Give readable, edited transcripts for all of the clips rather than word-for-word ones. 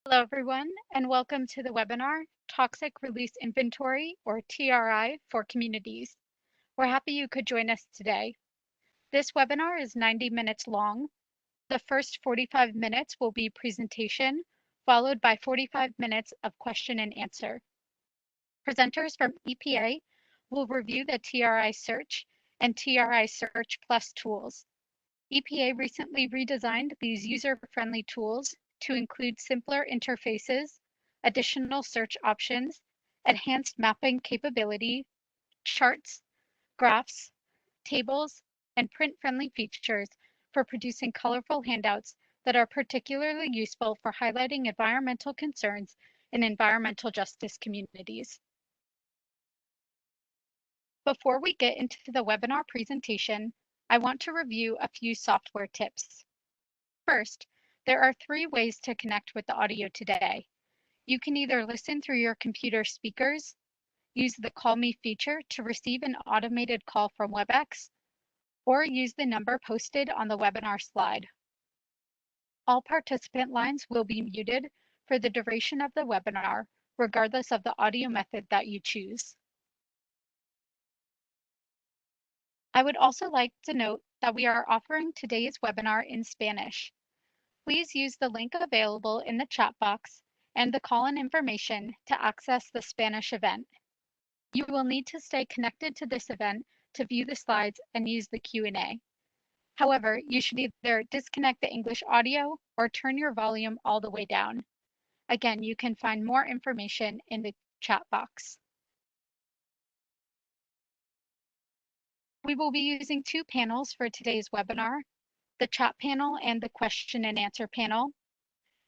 Hello, everyone, and welcome to the webinar, Toxic Release Inventory, or TRI, for Communities. We're happy you could join us today. This webinar is 90 minutes long. The first 45 minutes will be presentation, followed by 45 minutes of question and answer. Presenters from EPA will review the TRI Search and TRI Search Plus tools. EPA recently redesigned these user-friendly tools to include simpler interfaces, additional search options, enhanced mapping capability, charts, graphs, tables, and print-friendly features for producing colorful handouts that are particularly useful for highlighting environmental concerns in environmental justice communities. Before we get into the webinar presentation, I want to review a few software tips. First, there are 3 ways to connect with the audio today. You can either listen through your computer speakers, use the Call Me feature to receive an automated call from WebEx, or use the number posted on the webinar slide. All participant lines will be muted for the duration of the webinar, regardless of the audio method that you choose. I would also like to note that we are offering today's webinar in Spanish. Please use the link available in the chat box and the call-in information to access the Spanish event. You will need to stay connected to this event to view the slides and use the Q&A. However, you should either disconnect the English audio or turn your volume all the way down. Again, you can find more information in the chat box. We will be using 2 panels for today's webinar, the chat panel and the question and answer panel.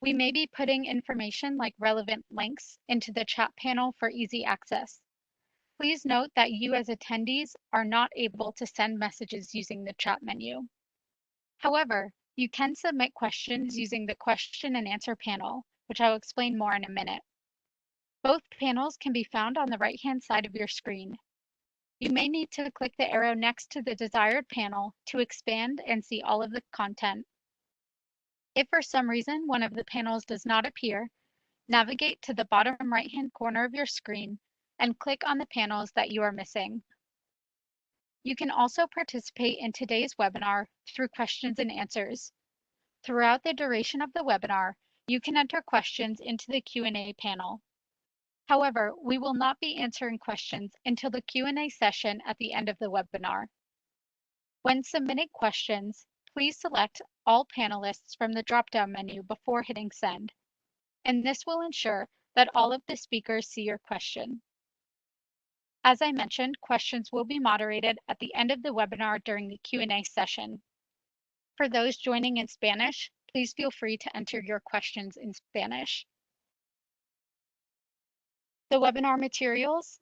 We may be putting information like relevant links into the chat panel for easy access. Please note that you as attendees are not able to send messages using the chat menu. However, you can submit questions using the question and answer panel, which I'll explain more in a minute. Both panels can be found on the right-hand side of your screen. You may need to click the arrow next to the desired panel to expand and see all of the content. If for some reason one of the panels does not appear, navigate to the bottom right-hand corner of your screen and click on the panels that you are missing. You can also participate in today's webinar through questions and answers. Throughout the duration of the webinar, you can enter questions into the Q&A panel. However, we will not be answering questions until the Q&A session at the end of the webinar. When submitting questions, please select all panelists from the drop-down menu before hitting send, and this will ensure that all of the speakers see your question. As I mentioned, questions will be moderated at the end of the webinar during the Q&A session. For those joining in Spanish, please feel free to enter your questions in Spanish. The webinar materials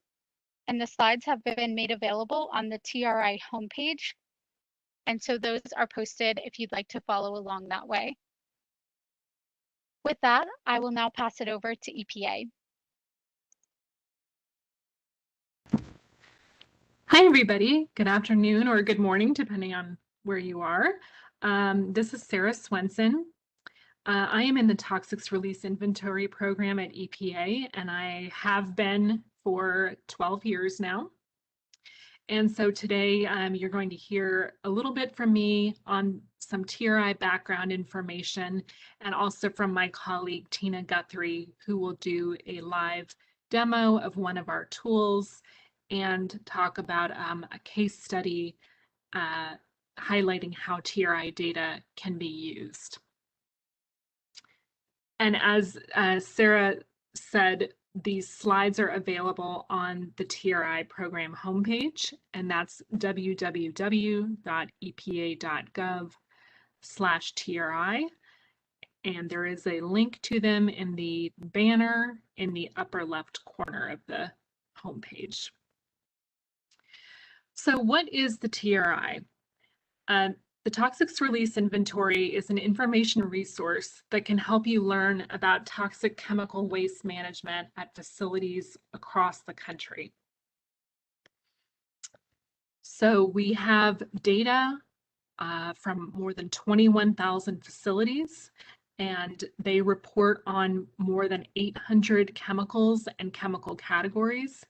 and the slides have been made available on the TRI homepage, and so those are posted if you'd like to follow along that way. With that, I will now pass it over to EPA. Hi, everybody. Good afternoon or good morning, depending on where you are. This is Sarah Swenson. I am in the Toxics Release Inventory program at EPA, and I have been for 12 years now. And so today you're going to hear a little bit from me on some TRI background information, and also from my colleague Tina Guthrie, who will do a live demo of one of our tools and talk about a case study highlighting how TRI data can be used. And as Sarah said, these slides are available on the TRI program homepage, and that's www.epa.gov/TRI. And there is a link to them in the banner in the upper left corner of the homepage. So what is the TRI? The Toxics Release Inventory is an information resource that can help you learn about toxic chemical waste management at facilities across the country. So we have data from more than 21,000 facilities, and they report on more than 800 chemicals and chemical categories.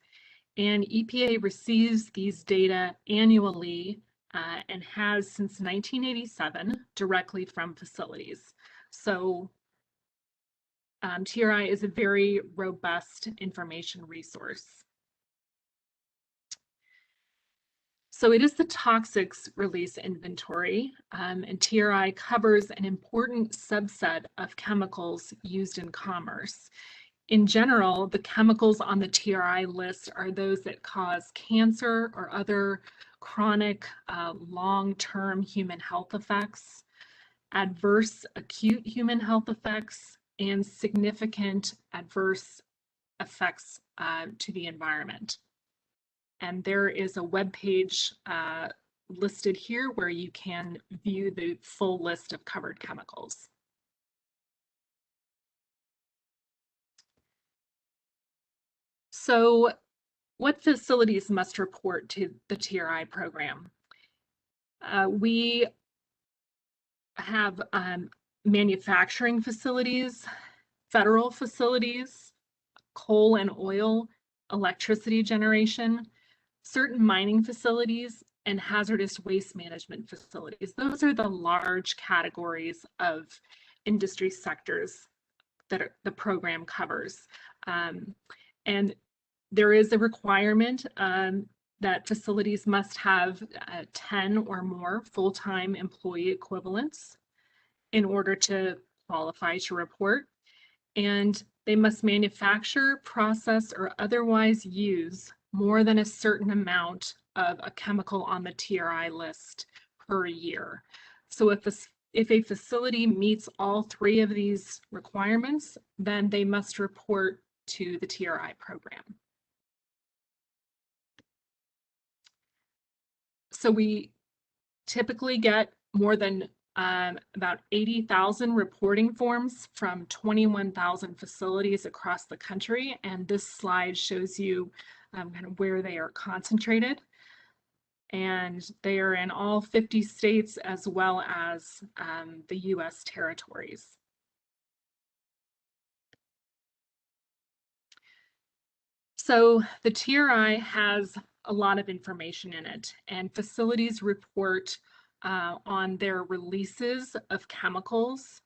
And EPA receives these data annually and has since 1987 directly from facilities. So TRI is a very robust information resource. So it is the toxics release inventory, and TRI covers an important subset of chemicals used in commerce. In general, the chemicals on the TRI list are those that cause cancer or other chronic long-term human health effects, adverse acute human health effects, and significant adverse effects to the environment. And there is a web page listed here where you can view the full list of covered chemicals. So what facilities must report to the TRI program? We have manufacturing facilities, federal facilities, coal and oil, electricity generation, certain mining facilities, and hazardous waste management facilities. Those are the large categories of industry sectors that the program covers. And there is a requirement that facilities must have 10 or more full-time employee equivalents in order to qualify to report. And they must manufacture, process, or otherwise use more than a certain amount of a chemical on the TRI list per year. So if a facility meets all three of these requirements, then they must report to the TRI program. So we typically get more than about 80,000 reporting forms from 21,000 facilities across the country. And this slide shows you kind of where they are concentrated. And they are in all 50 states as well as the US territories. So the TRI has a lot of information in it, and facilities report on their releases of chemicals,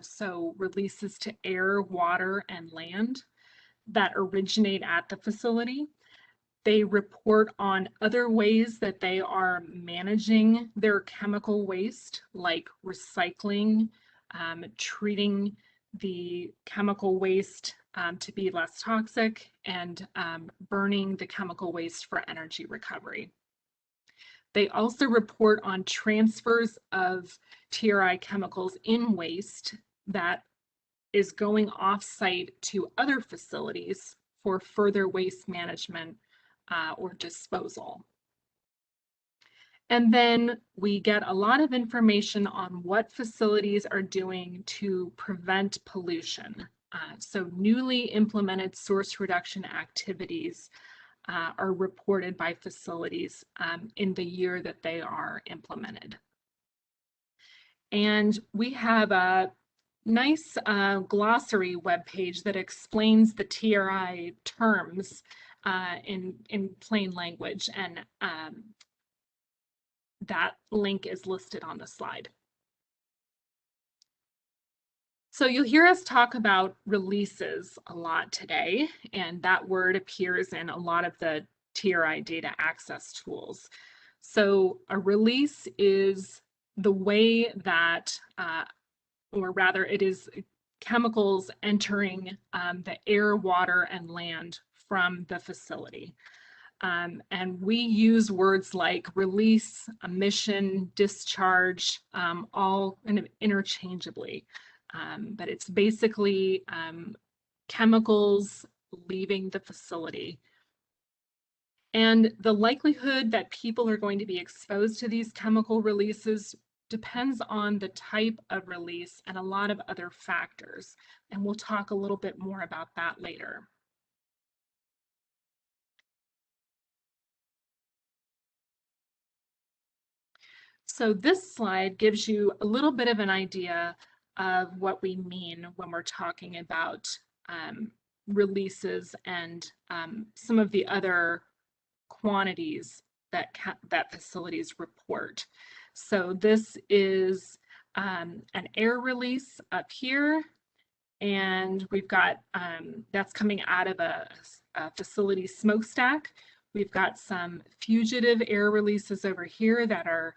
so releases to air, water, and land that originate at the facility. They report on other ways that they are managing their chemical waste, like recycling, treating the chemical waste to be less toxic, and burning the chemical waste for energy recovery. They also report on transfers of TRI chemicals in waste that is going off-site to other facilities for further waste management or disposal. And then we get a lot of information on what facilities are doing to prevent pollution. So newly implemented source reduction activities are reported by facilities in the year that they are implemented. And we have a nice glossary webpage that explains the TRI terms in plain language, and that link is listed on the slide. So you'll hear us talk about releases a lot today, and that word appears in a lot of the TRI data access tools. So a release is the way that, or rather it is chemicals entering the air, water, and land from the facility. And we use words like release, emission, discharge, all kind of interchangeably. But it's basically chemicals leaving the facility. And the likelihood that people are going to be exposed to these chemical releases depends on the type of release and a lot of other factors. And we'll talk a little bit more about that later. So this slide gives you a little bit of an idea of what we mean when we're talking about releases and some of the other quantities that facilities report. So this is an air release up here, and we've got that's coming out of a facility smokestack. We've got some fugitive air releases over here that are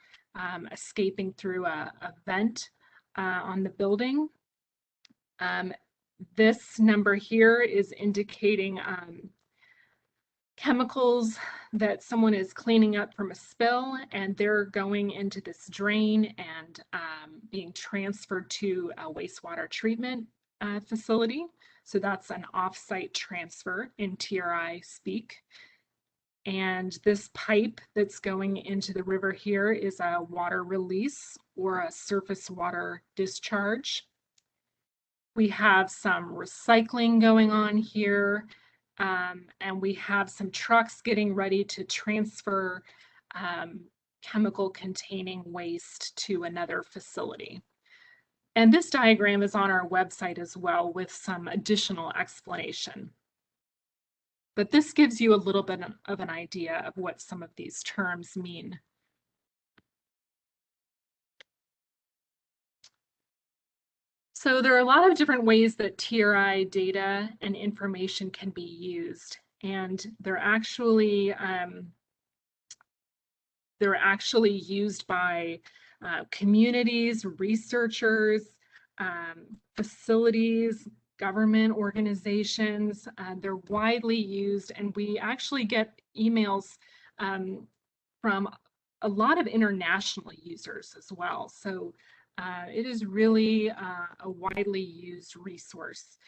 escaping through a vent on the building. This number here is indicating chemicals that someone is cleaning up from a spill, and they're going into this drain and being transferred to a wastewater treatment facility. So that's an off-site transfer in TRI speak. And this pipe that's going into the river here is a water release or a surface water discharge. We have some recycling going on here, and we have some trucks getting ready to transfer chemical containing waste to another facility. And this diagram is on our website as well with some additional explanation. But this gives you a little bit of an idea of what some of these terms mean. So there are a lot of different ways that TRI data and information can be used, and they're actually used by communities, researchers, facilities, government organizations. They're widely used, and we actually get emails from a lot of international users as well. So it is really a widely used resource.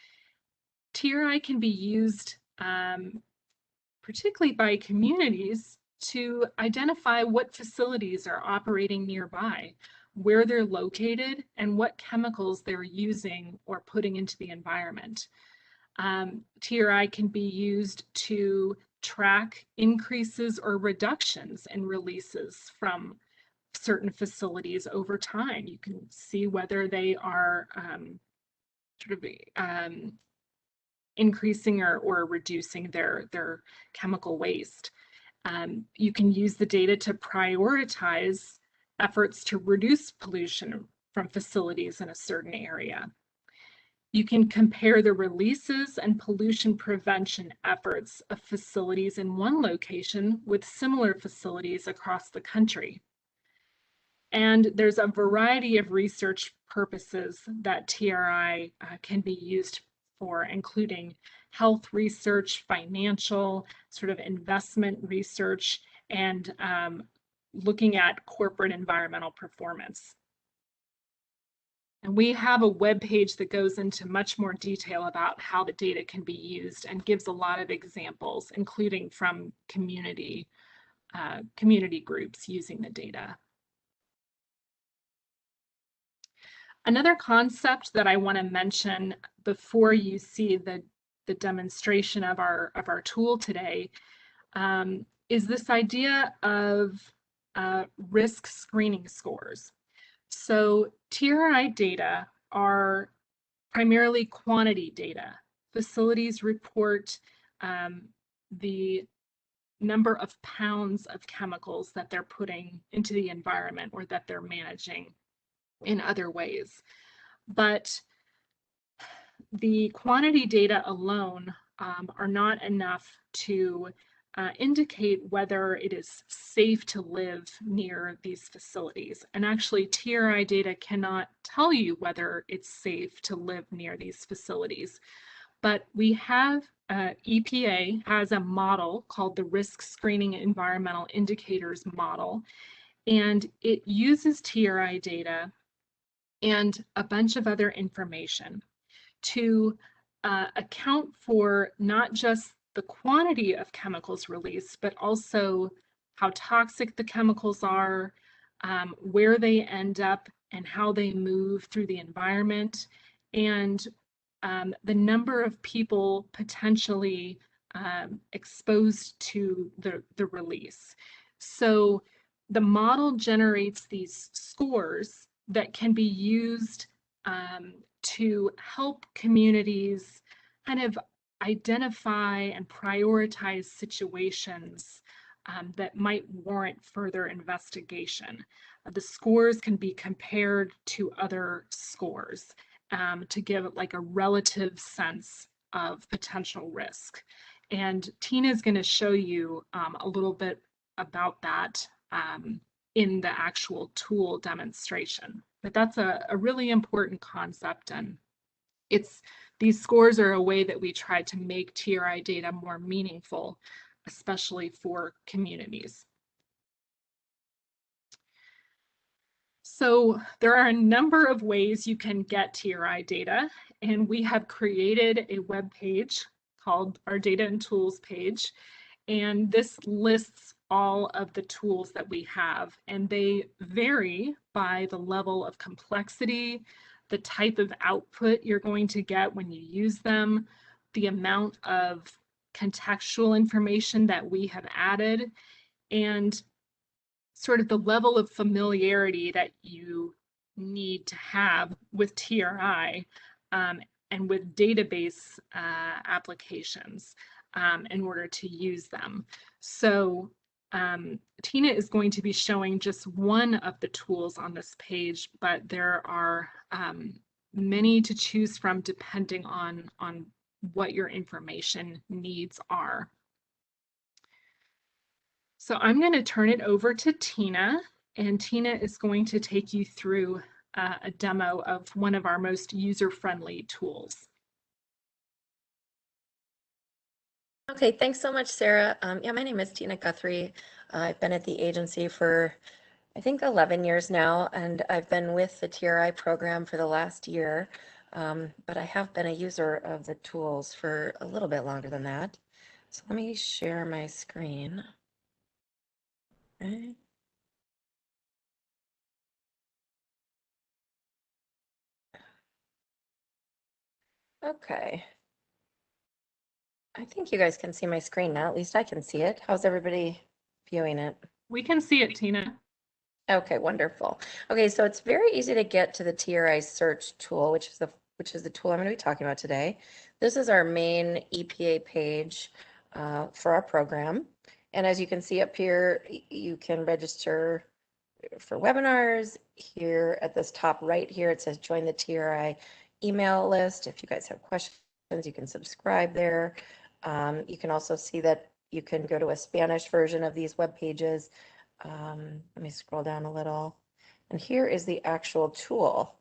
TRI can be used particularly by communities to identify what facilities are operating nearby, where they're located, and what chemicals they're using or putting into the environment. TRI can be used to track increases or reductions in releases from certain facilities over time. You can see whether they are increasing or reducing their chemical waste. You can use the data to prioritize efforts to reduce pollution from facilities in a certain area. You can compare the releases and pollution prevention efforts of facilities in one location with similar facilities across the country. And there's a variety of research purposes that TRI can be used for, including health research, financial, sort of investment research, and looking at corporate environmental performance. And we have a web page that goes into much more detail about how the data can be used and gives a lot of examples, including from community groups using the data. Another concept that I want to mention before you see the demonstration of our tool today is this idea of risk screening scores. So TRI data are primarily quantity data. Facilities report the number of pounds of chemicals that they're putting into the environment or that they're managing in other ways. But the quantity data alone are not enough to indicate whether it is safe to live near these facilities. And actually, TRI data cannot tell you whether it's safe to live near these facilities. But we have, EPA has a model called the Risk Screening Environmental Indicators Model, and it uses TRI data and a bunch of other information to account for not just the quantity of chemicals released, but also how toxic the chemicals are, where they end up, and how they move through the environment, and the number of people potentially exposed to the release. So the model generates these scores that can be used to help communities kind of identify and prioritize situations that might warrant further investigation. The scores can be compared to other scores to give like a relative sense of potential risk. And Tina is going to show you a little bit about that in the actual tool demonstration. But that's a really important concept, and these scores are a way that we try to make TRI data more meaningful, especially for communities. So there are a number of ways you can get TRI data, and we have created a web page called our Data and Tools page, and this lists all of the tools that we have, and they vary by the level of complexity, the type of output you're going to get when you use them, the amount of contextual information that we have added, and sort of the level of familiarity that you need to have with TRI and with database applications in order to use them. So Tina is going to be showing just one of the tools on this page, but there are many to choose from depending on what your information needs are. So I'm going to turn it over to Tina, and Tina is going to take you through a demo of one of our most user-friendly tools. Okay, thanks so much, Sarah. Yeah, my name is Tina Guthrie. I've been at the agency for, I think, 11 years now, and I've been with the TRI program for the last year, but I have been a user of the tools for a little bit longer than that. So let me share my screen. Okay. Okay. I think you guys can see my screen now. At least I can see it. How's everybody viewing it? We can see it, Tina. Okay, wonderful. Okay, so it's very easy to get to the TRI search tool, which is the tool I'm going to be talking about today. This is our main EPA page for our program. And as you can see up here, you can register for webinars. Here at this top right here, it says join the TRI email list. If you guys have questions, you can subscribe there. You can also see that you can go to a Spanish version of these web pages. Let me scroll down a little. And here is the actual tool.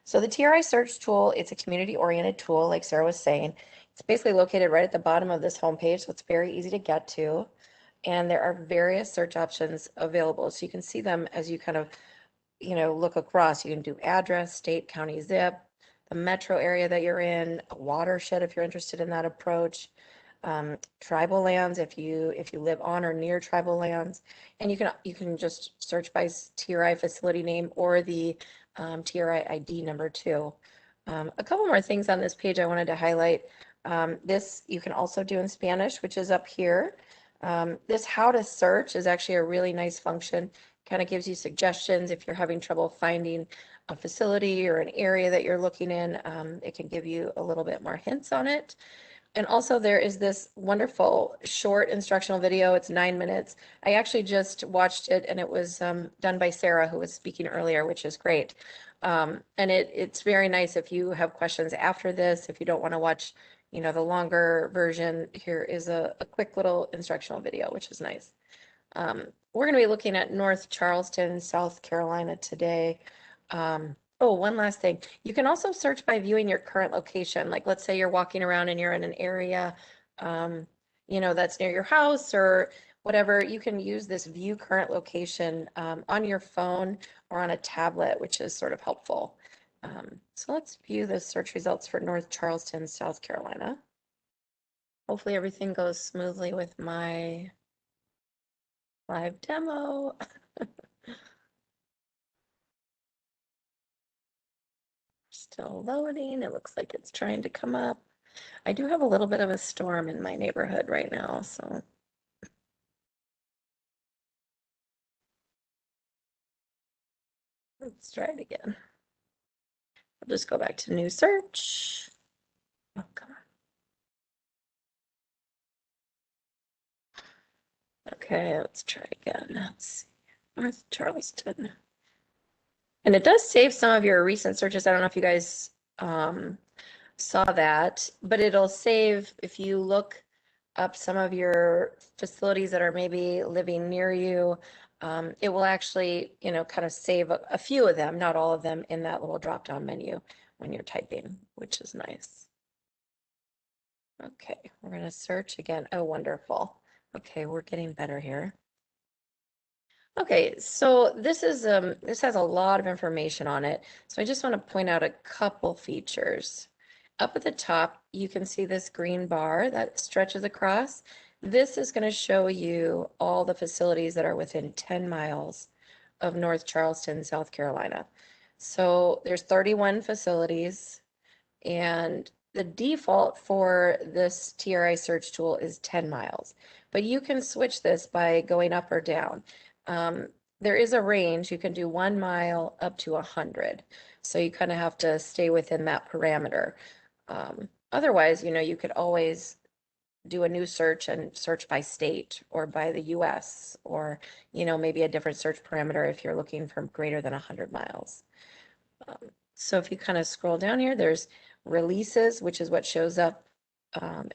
So the TRI search tool, it's a community-oriented tool, like Sarah was saying. It's basically located right at the bottom of this homepage, so it's very easy to get to. And there are various search options available. So you can see them as you kind of, look across. You can do address, state, county, zip, the metro area that you're in, a watershed if you're interested in that approach, tribal lands if you live on or near tribal lands, and you can just search by TRI facility name or the TRI ID number too. A couple more things on this page I wanted to highlight. This you can also do in Spanish, which is up here. This how to search is actually a really nice function. Kind of gives you suggestions if you're having trouble finding a facility or an area that you're looking in. It can give you a little bit more hints on it. And also there is this wonderful short instructional video. It's 9 minutes. I actually just watched it, and it was done by Sarah, who was speaking earlier, which is great. And it's very nice if you have questions after this. If you don't want to watch, the longer version, here is a quick little instructional video, which is nice. We're going to be looking at North Charleston, South Carolina today. Oh, one last thing. You can also search by viewing your current location. Like, let's say you're walking around and you're in an area, that's near your house or whatever. You can use this view current location on your phone or on a tablet, which is sort of helpful. So let's view the search results for North Charleston, South Carolina. Hopefully everything goes smoothly with my live demo. Still loading. It looks like it's trying to come up. I do have a little bit of a storm in my neighborhood right now, so let's try it again. I'll just go back to new search. Oh, come on. Okay, let's try again. Let's see. North Charleston. And it does save some of your recent searches. I don't know if you guys saw that, but it'll save if you look up some of your facilities that are maybe living near you. It will actually, you know, kind of save a few of them, not all of them, in that little drop-down menu when you're typing, which is nice. Okay, we're going to search again. Oh, wonderful. Okay, we're getting better here. Okay, so this has a lot of information on it. So I just want to point out a couple features. Up at the top, you can see this green bar that stretches across. This is going to show you all the facilities that are within 10 miles of North Charleston, South Carolina. So there's 31 facilities, and the default for this TRI search tool is 10 miles, but you can switch this by going up or down. There is a range. You can do 1 mile up to 100. So you kind of have to stay within that parameter. Otherwise, you know, you could always do a new search and search by state or by the US, or, you know, maybe a different search parameter if you're looking for greater than 100 miles. So if you kind of scroll down here, there's releases, which is what shows up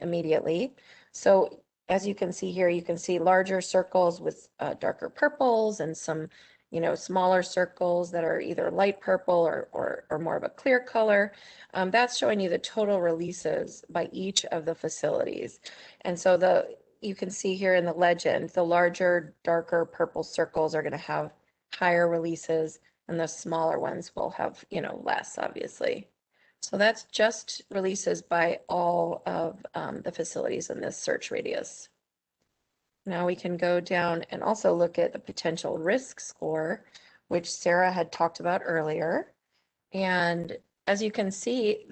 immediately. So as you can see here, you can see larger circles with darker purples and some, you know, smaller circles that are either light purple or more of a clear color. That's showing you the total releases by each of the facilities. And so you can see here in the legend, the larger, darker purple circles are going to have higher releases, and the smaller ones will have, you know, less, obviously. So that's just releases by all of the facilities in this search radius. Now we can go down and also look at the potential risk score, which Sarah had talked about earlier. And as you can see,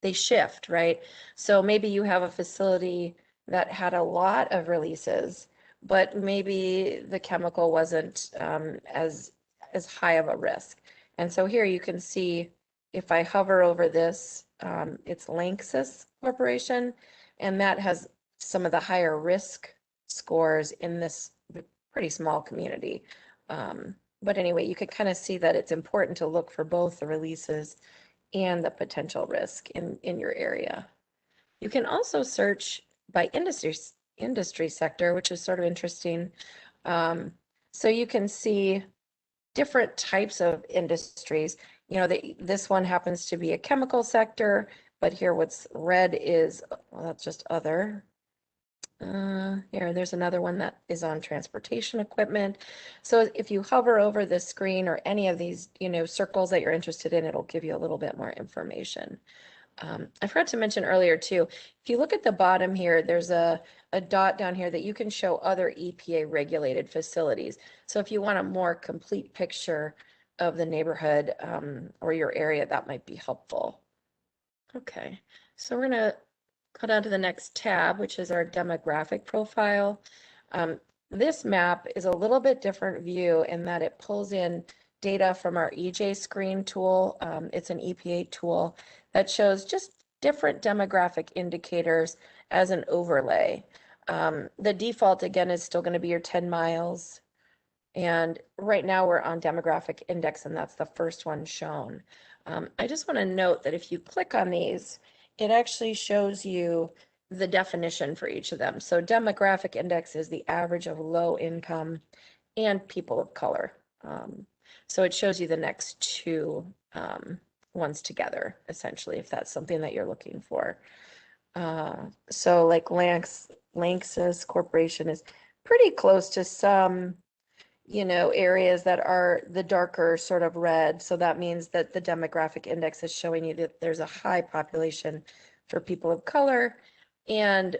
they shift, right? So maybe you have a facility that had a lot of releases, but maybe the chemical wasn't as high of a risk. And so here you can see if I hover over this, it's Lanxess Corporation, and that has some of the higher risk scores in this pretty small community. But anyway, you could kind of see that it's important to look for both the releases and the potential risk in your area. You can also search by industry sector, which is sort of interesting. So you can see different types of industries. You know, this one happens to be a chemical sector, but here what's red is, well, that's just other. Here, there's another one that is on transportation equipment. So if you hover over this screen or any of these, you know, circles that you're interested in, it'll give you a little bit more information. I forgot to mention earlier too, if you look at the bottom here, there's a dot down here that you can show other EPA regulated facilities. So if you want a more complete picture of the neighborhood or your area, that might be helpful. Okay, so we're gonna go down to the next tab, which is our demographic profile. This map is a little bit different view in that it pulls in data from our EJ screen tool. It's an EPA tool that shows just different demographic indicators as an overlay. The default, again, is still going to be your 10 miles. And right now we're on demographic index, and that's the first one shown. I just want to note that if you click on these, it actually shows you the definition for each of them. So demographic index is the average of low income and people of color. So it shows you the next two ones together, essentially, if that's something that you're looking for. So like Lanxess Corporation is pretty close to some, you know, areas that are the darker sort of red. So that means that the demographic index is showing you that there's a high population for people of color and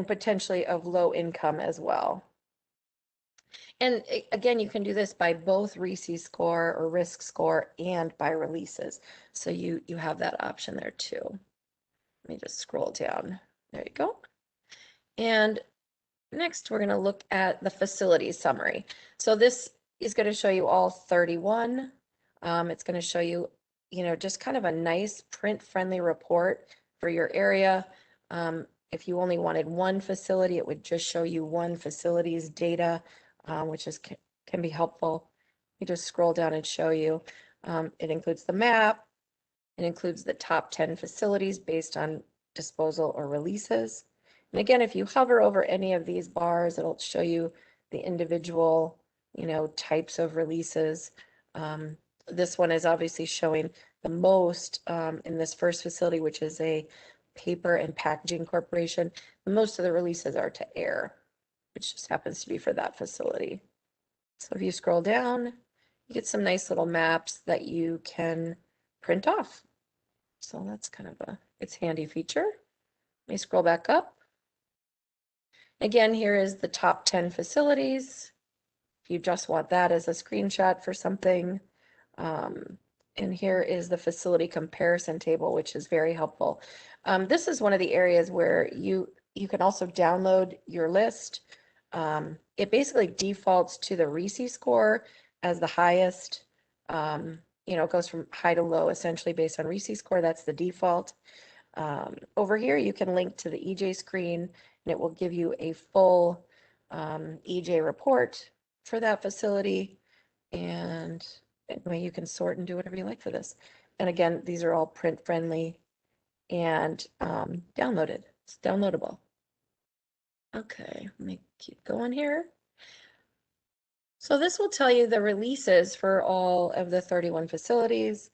potentially of low income as well. And again, you can do this by both RISI score or risk score and by releases. So you have that option there too. Let me just scroll down. There you go. And next, we're going to look at the facility summary. So this is going to show you all 31. It's going to show you just kind of a nice print-friendly report for your area. If you only wanted one facility, it would just show you one facility's data, which can be helpful. You just scroll down and show you. It includes the map. It includes the top 10 facilities based on disposal or releases. And again, if you hover over any of these bars, it'll show you the individual, types of releases. This one is obviously showing the most in this first facility, which is a paper and packaging corporation. Most of the releases are to air, which just happens to be for that facility. So if you scroll down, you get some nice little maps that you can print off. So that's kind of it's a handy feature. Let me scroll back up. Again, here is the top 10 facilities. If you just want that as a screenshot for something. And here is the facility comparison table, which is very helpful. This is one of the areas where you can also download your list. It basically defaults to the RISI score as the highest. It goes from high to low, essentially based on RISI score. That's the default. Over here, you can link to the EJ screen, and it will give you a full EJ report for that facility. And anyway, you can sort and do whatever you like for this. And again, these are all print friendly and downloaded. It's downloadable. Okay, let me keep going here. So this will tell you the releases for all of the 31 facilities.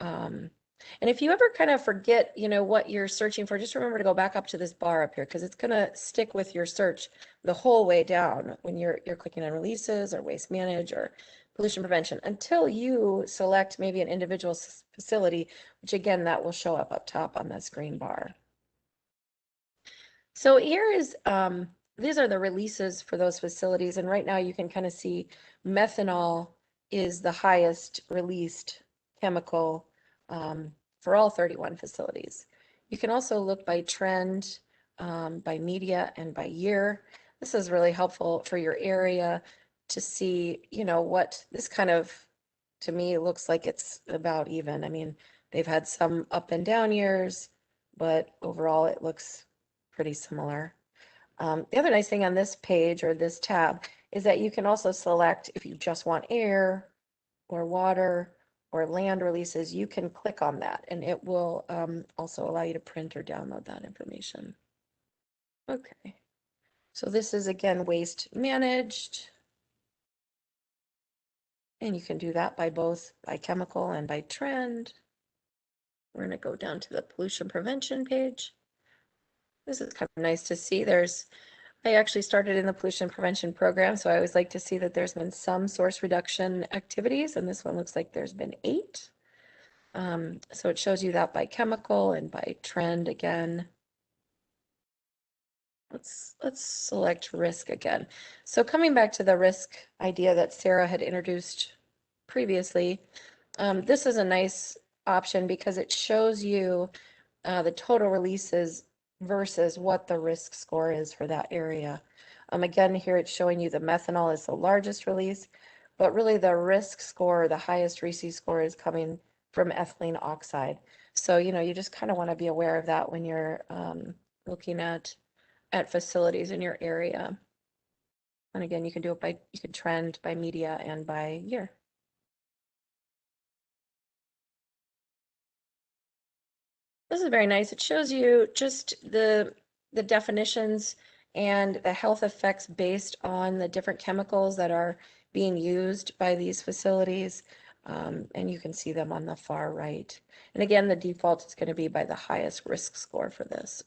And if you ever kind of forget, what you're searching for, just remember to go back up to this bar up here, because it's going to stick with your search the whole way down when you're clicking on releases or waste manage or pollution prevention until you select maybe an individual facility, which again, that will show up top on that screen bar. So here is, these are the releases for those facilities. And right now you can kind of see methanol is the highest released chemical for all 31 facilities. You can also look by trend, by media, and by year. This is really helpful for your area to see, what this kind of, to me, looks like it's about even. I mean, they've had some up and down years, but overall it looks pretty similar. The other nice thing on this page or this tab is that you can also select if you just want air or water or land releases, you can click on that and it will also allow you to print or download that information. Okay, so this is again waste managed. And you can do that by both by chemical and by trend. We're going to go down to the pollution prevention page. This is kind of nice to see. I actually started in the pollution prevention program, so I always like to see that there's been some source reduction activities, and this one looks like there's been 8. So it shows you that by chemical and by trend again. Let's select risk again. So coming back to the risk idea that Sarah had introduced previously, this is a nice option because it shows you the total releases versus what the risk score is for that area. Again, here it's showing you the methanol is the largest release, but really the risk score, the highest RISI score is coming from ethylene oxide. So, you just kind of want to be aware of that when you're looking at facilities in your area. And again, you can do it you can trend by media and by year. This is very nice. It shows you just the definitions and the health effects based on the different chemicals that are being used by these facilities. And you can see them on the far right. And again, the default is going to be by the highest risk score for this.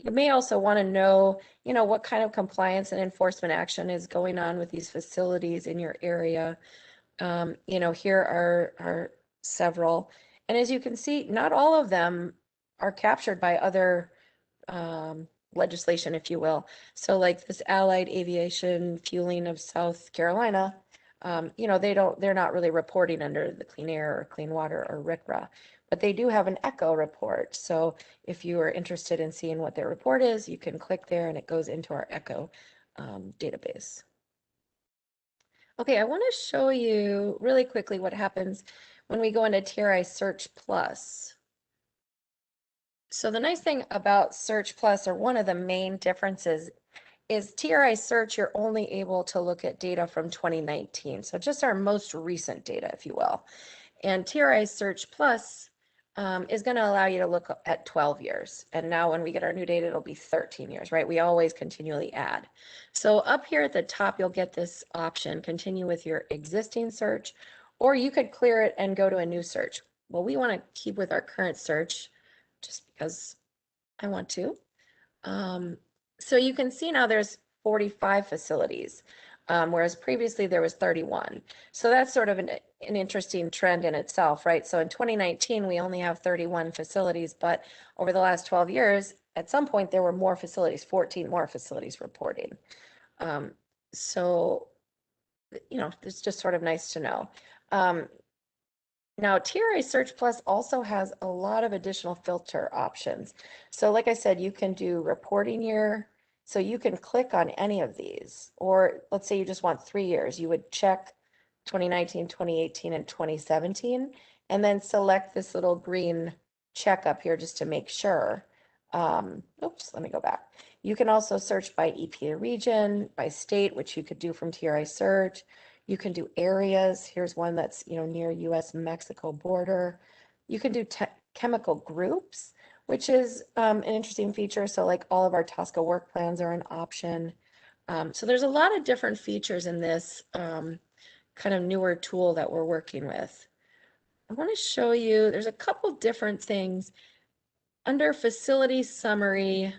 You may also want to know, what kind of compliance and enforcement action is going on with these facilities in your area. Here are several. And as you can see, not all of them are captured by other legislation, if you will. So like this Allied Aviation Fueling of South Carolina, they're not really reporting under the Clean Air or Clean Water or RCRA, but they do have an ECHO report. So if you are interested in seeing what their report is, you can click there and it goes into our ECHO database. Okay, I want to show you really quickly what happens when we go into TRI Search Plus. So the nice thing about Search Plus, or one of the main differences, is TRI Search, you're only able to look at data from 2019. So just our most recent data, if you will. And TRI Search Plus is going to allow you to look at 12 years. And now when we get our new data, it'll be 13 years, right? We always continually add. So up here at the top, you'll get this option, continue with your existing search, or you could clear it and go to a new search. Well, we want to keep with our current search just because I want to. So you can see now there's 45 facilities, whereas previously there was 31. So that's sort of an interesting trend in itself, right? So in 2019, we only have 31 facilities, but over the last 12 years, at some point there were more facilities, 14 more facilities reporting. So, you know, it's just sort of nice to know. Now, TRI Search Plus also has a lot of additional filter options. So like I said, you can do reporting year. So you can click on any of these, or let's say you just want 3 years. You would check 2019, 2018, and 2017, and then select this little green check up here just to make sure. Oops, let me go back. You can also search by EPA region, by state, which you could do from TRI Search. You can do areas. Here's one that's, you know, near US-Mexico border. You can do chemical groups, which is an interesting feature. So like all of our TSCA work plans are an option. So there's a lot of different features in this kind of newer tool that we're working with. I want to show you, there's a couple different things. Under facility summary,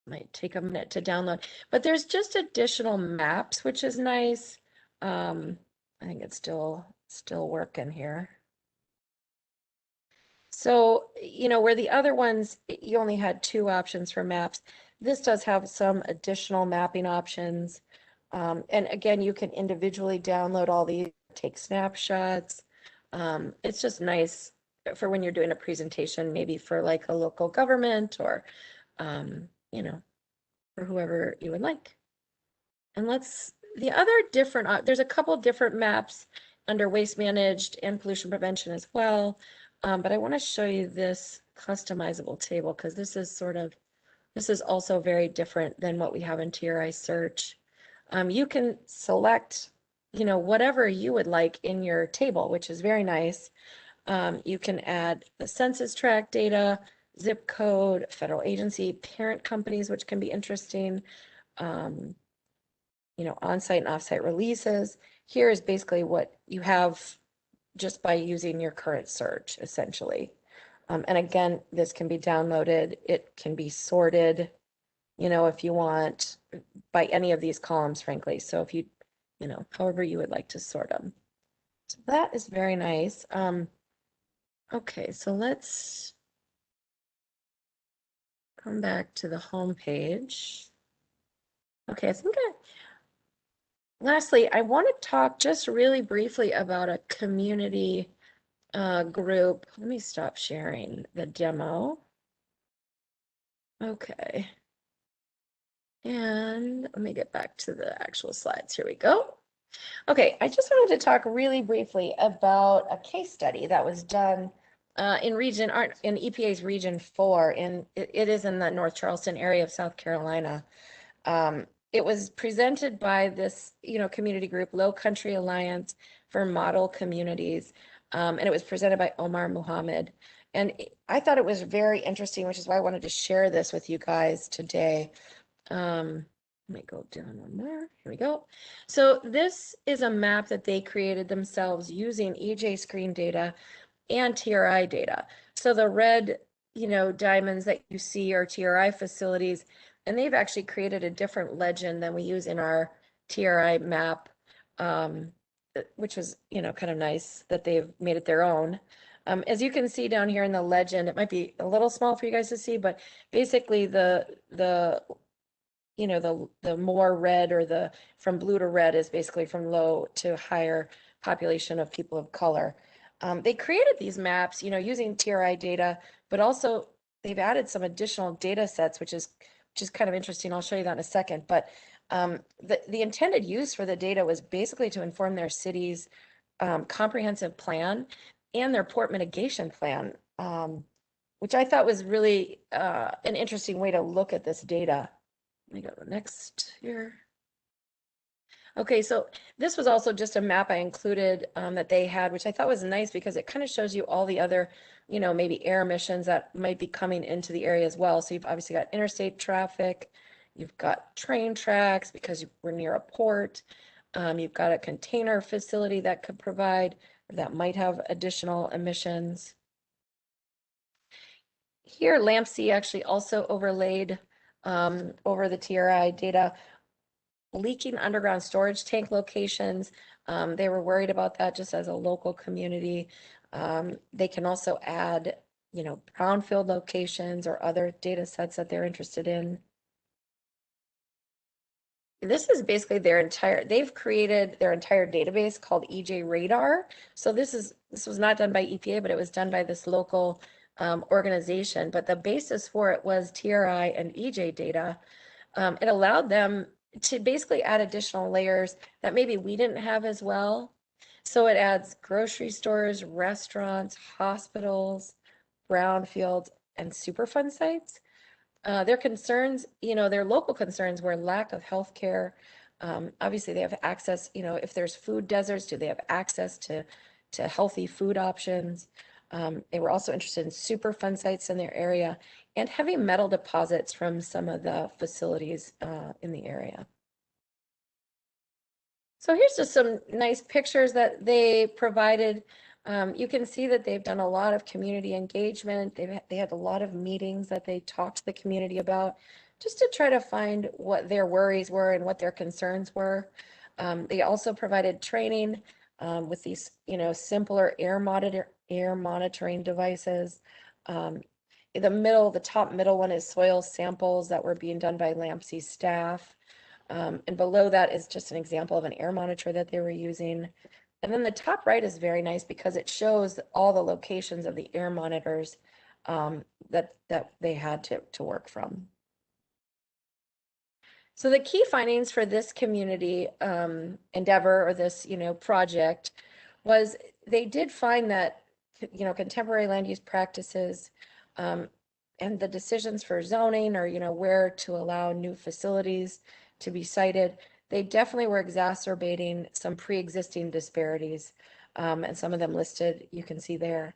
might take a minute to download, but there's just additional maps, which is nice. I think it's still working here. So, you know, where the other ones, you only had 2 options for maps, this does have some additional mapping options. And again, you can individually download all these, take snapshots. It's just nice for when you're doing a presentation, maybe for like a local government or, you know, for whoever you would like. And the other different, there's a couple different maps under waste managed and pollution prevention as well. But I want to show you this customizable table because this is also very different than what we have in TRI Search. You can select, you know, whatever you would like in your table, which is very nice. You can add the census tract data, zip code, federal agency, parent companies, which can be interesting. You know, on-site and off-site releases. Here is basically what you have just by using your current search, essentially. And again, this can be downloaded. It can be sorted, you know, if you want, by any of these columns, frankly. So if you know, however you would like to sort them. So that is very nice. Okay, so let's come back to the home page. Okay, I think lastly, I want to talk just really briefly about a community group. Let me stop sharing the demo. Okay. And let me get back to the actual slides. Here we go. Okay, I just wanted to talk really briefly about a case study that was done in EPA's Region 4, and it is in the North Charleston area of South Carolina. It was presented by this, you know, community group, Low Country Alliance for Model Communities, and it was presented by Omar Muhammad. And I thought it was very interesting, which is why I wanted to share this with you guys today. Let me go down one more. Here we go. So this is a map that they created themselves using EJ screen data and TRI data. So the red, you know, diamonds that you see are TRI facilities, and they've actually created a different legend than we use in our TRI map, which was, you know, kind of nice that they've made it their own. As you can see down here in the legend, it might be a little small for you guys to see, but basically the you know, the more red, or the from blue to red, is basically from low to higher population of people of color. They created these maps, you know, using TRI data, but also they've added some additional data sets, which is kind of interesting. I'll show you that in a second. But The intended use for the data was basically to inform their city's comprehensive plan and their port mitigation plan, which I thought was really an interesting way to look at this data. Let me go to the next here. Okay, so this was also just a map I included that they had, which I thought was nice because it kind of shows you all the other, maybe air emissions that might be coming into the area as well. So you've obviously got interstate traffic, you've got train tracks because we're near a port, you've got a container facility that could provide, or that might have additional emissions. Here, LAMP-C actually also overlaid over the TRI data leaking underground storage tank locations. They were worried about that just as a local community. They can also add, brownfield locations or other data sets that they're interested in. This is basically they've created their entire database called EJ Radar. So this was not done by EPA, but it was done by this local organization. But the basis for it was TRI and EJ data. It allowed them to basically add additional layers that maybe we didn't have as well. So it adds grocery stores, restaurants, hospitals, brownfields, and Superfund sites. Their concerns, their local concerns were lack of healthcare. Obviously, they have access, if there's food deserts, do they have access to healthy food options? They were also interested in Superfund sites in their area and heavy metal deposits from some of the facilities in the area. So here's just some nice pictures that they provided. You can see that they've done a lot of community engagement. They had a lot of meetings that they talked to the community about just to try to find what their worries were and what their concerns were. They also provided training with these, simpler air monitoring devices. The top middle one is soil samples that were being done by LAMP-C staff. And below that is just an example of an air monitor that they were using. And then the top right is very nice because it shows all the locations of the air monitors that they had to work from. So the key findings for this community endeavor or this, project was they did find that, contemporary land use practices and the decisions for zoning or, where to allow new facilities to be sited, they definitely were exacerbating some pre-existing disparities. And some of them listed, you can see there.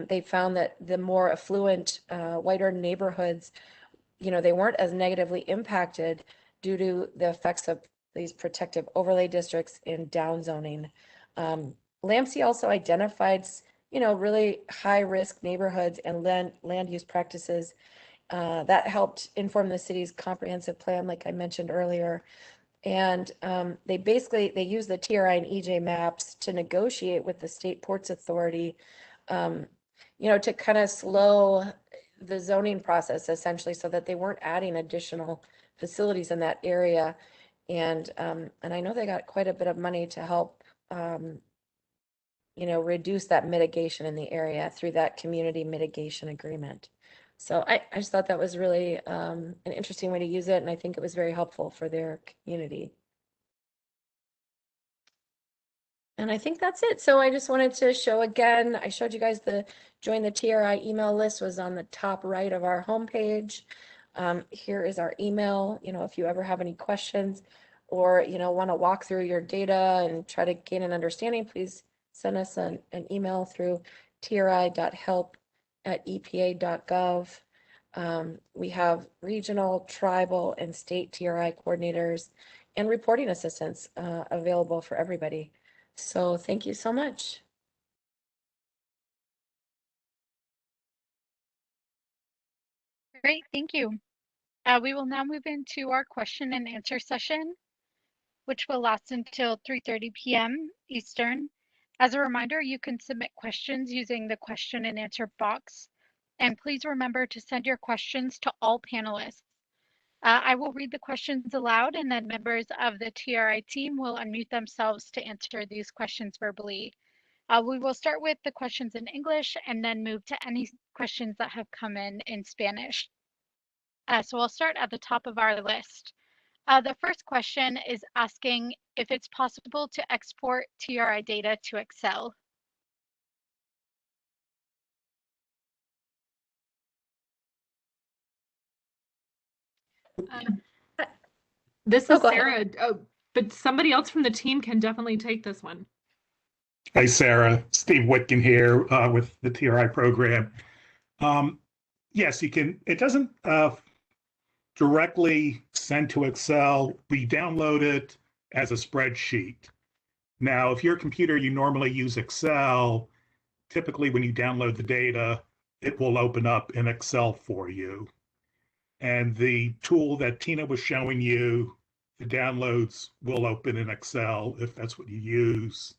They found that the more affluent, whiter neighborhoods, they weren't as negatively impacted due to the effects of these protective overlay districts and downzoning. LAMP-C also identified, really high-risk neighborhoods and land use practices that helped inform the city's comprehensive plan, like I mentioned earlier. And they use the TRI and EJ maps to negotiate with the State Ports Authority, to kind of slow the zoning process essentially so that they weren't adding additional facilities in that area. And I know they got quite a bit of money to help, reduce that mitigation in the area through that community mitigation agreement. So I just thought that was really an interesting way to use it, and I think it was very helpful for their community. And I think that's it. So I just wanted to show again, I showed you guys the join the TRI email list was on the top right of our homepage. Here is our email, if you ever have any questions or, want to walk through your data and try to gain an understanding, please send us an email through tri.help@epa.gov. We have regional, tribal, and state TRI coordinators and reporting assistants available for everybody. So thank you so much. Great, thank you. We will now move into our question and answer session, which will last until 3:30 p.m. Eastern. As a reminder, you can submit questions using the question and answer box. And please remember to send your questions to all panelists. I will read the questions aloud, and then members of the TRI team will unmute themselves to answer these questions verbally. We will start with the questions in English and then move to any questions that have come in Spanish. So I'll start at the top of our list. The first question is asking if it's possible to export TRI data to Excel. This Oh, is go ahead. Sarah. Oh, but somebody else from the team can definitely take this one. Hey, Sarah, Steve Whitkin here with the TRI program. Um, yes, you can. It doesn't directly send to Excel. We download it as a spreadsheet. Now, if your computer, you normally use Excel, typically when you download the data, it will open up in Excel for you. And the tool that Tina was showing you, the downloads will open in Excel if that's what you use.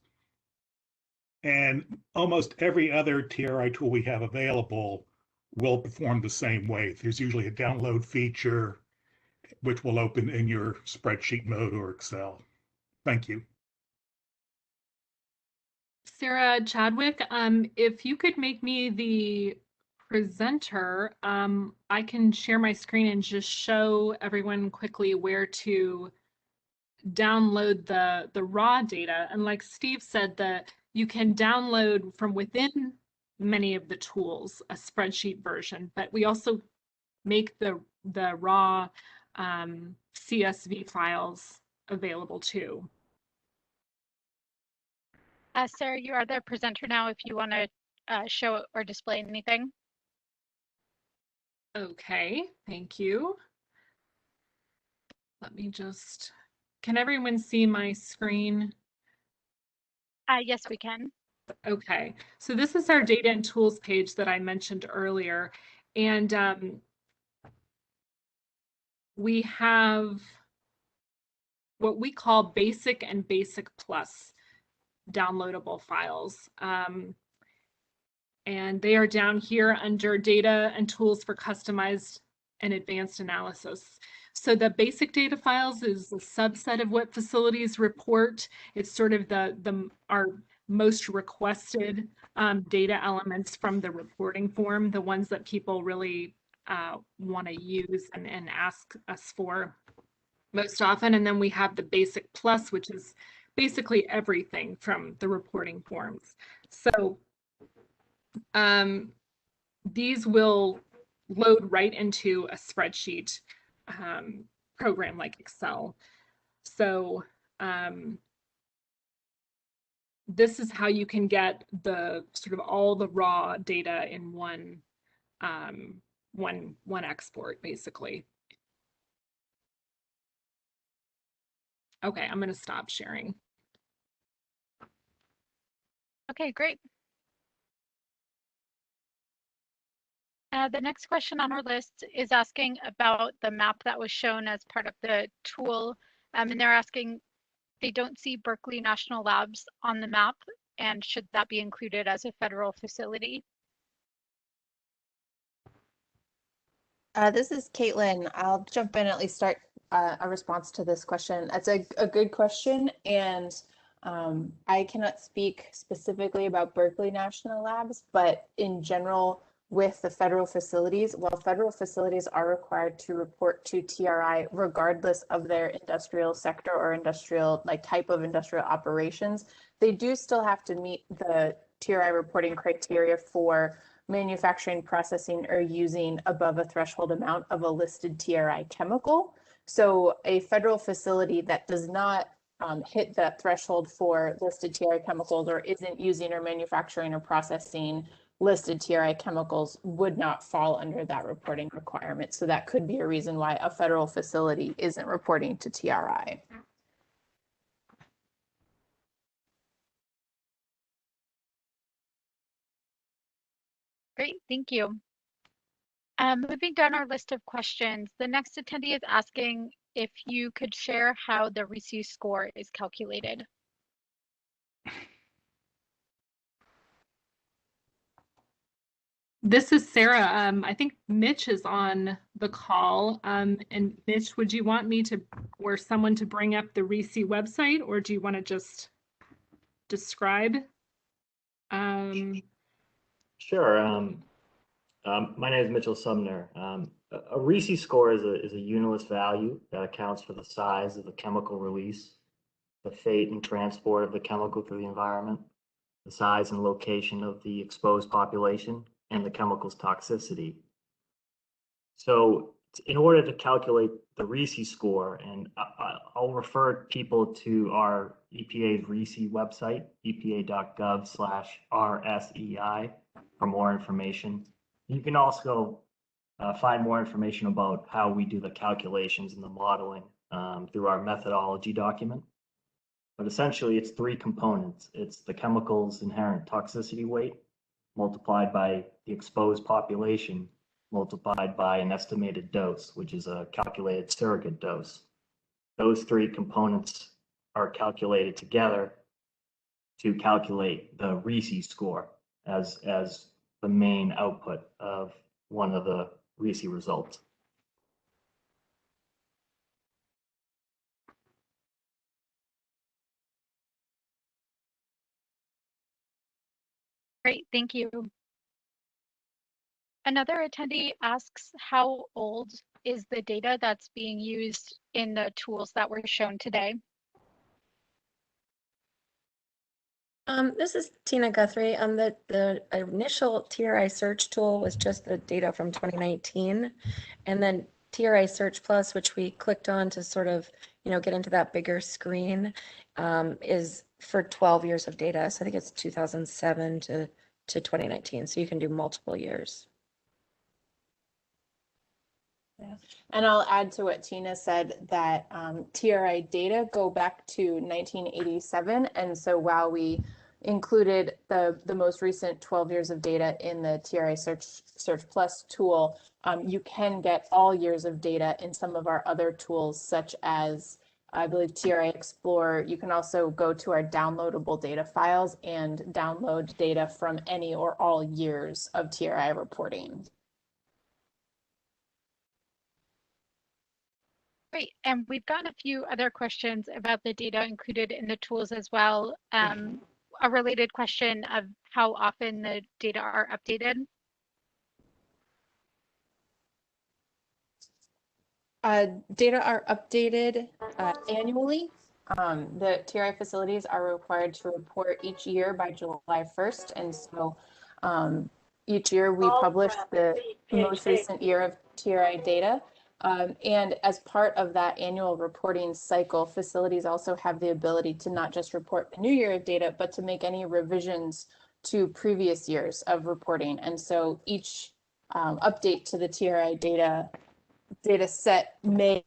And almost every other TRI tool we have available will perform the same way. There's usually a download feature which will open in your spreadsheet mode or Excel. Thank you. Sarah Chadwick, if you could make me the presenter, I can share my screen and just show everyone quickly where to download the raw data. And like Steve said, that you can download from within many of the tools a spreadsheet version, but we also make the raw CSV files available too. Sarah, you are the presenter now if you want to show or display anything. Okay, thank you. Let me just, can everyone see my screen? Yes, we can. Okay, so this is our data and tools page that I mentioned earlier. And we have what we call basic and basic plus downloadable files. And they are down here under data and tools for customized and advanced analysis. So the basic data files is a subset of what facilities report. It's sort of our most requested data elements from the reporting form, the ones that people really want to use and ask us for most often. And then we have the basic plus, which is basically everything from the reporting forms. So these will load right into a spreadsheet program like Excel. So this is how you can get the sort of all the raw data in one export, basically. Okay, I'm going to stop sharing. Okay, great. The next question on our list is asking about the map that was shown as part of the tool. And they're asking, they don't see Berkeley National Labs on the map, and should that be included as a federal facility? This is Caitlin. I'll jump in, at least start a response to this question. That's a good question, and I cannot speak specifically about Berkeley National Labs, but in general, with the federal facilities, while federal facilities are required to report to TRI regardless of their industrial sector or industrial type of industrial operations, they do still have to meet the TRI reporting criteria for manufacturing, processing, or using above a threshold amount of a listed TRI chemical. So a federal facility that does not hit that threshold for listed TRI chemicals or isn't using or manufacturing or processing listed TRI chemicals would not fall under that reporting requirement. So that could be a reason why a federal facility isn't reporting to TRI. Great, thank you. Moving down our list of questions, the next attendee is asking if you could share how the RISU score is calculated. This is Sarah. I think Mitch is on the call. And Mitch, would you want me to, or someone to bring up the RISI website, or do you want to just describe? Sure. My name is Mitchell Sumner. A RISI score is a uniless value that accounts for the size of the chemical release, the fate and transport of the chemical through the environment, the size and location of the exposed population, and the chemical's toxicity. So in order to calculate the RISI score, and I'll refer people to our EPA's RISI website, epa.gov/RSEI, for more information. You can also find more information about how we do the calculations and the modeling through our methodology document. But essentially, it's three components. It's the chemical's inherent toxicity weight multiplied by the exposed population multiplied by an estimated dose, which is a calculated surrogate dose. Those three components are calculated together to calculate the RISI score as the main output of one of the RISI results. Great, thank you. Another attendee asks, how old is the data that's being used in the tools that were shown today? This is Tina Guthrie. The initial TRI search tool was just the data from 2019, and then TRI Search Plus, which we clicked on to sort of, get into that bigger screen, is for 12 years of data. So I think it's 2007 to 2019. So you can do multiple years. Yeah. And I'll add to what Tina said that TRI data go back to 1987. And so while we included the most recent 12 years of data in the TRI Search Plus tool, you can get all years of data in some of our other tools, such as I believe TRI Explorer. You can also go to our downloadable data files and download data from any or all years of TRI reporting. Great, and we've gotten a few other questions about the data included in the tools as well. A related question of how often the data are updated. Data are updated annually. The TRI facilities are required to report each year by July 1st. And so each year we publish the most recent year of TRI data. And as part of that annual reporting cycle, facilities also have the ability to not just report the new year of data, but to make any revisions to previous years of reporting. And so each update to the TRI data set may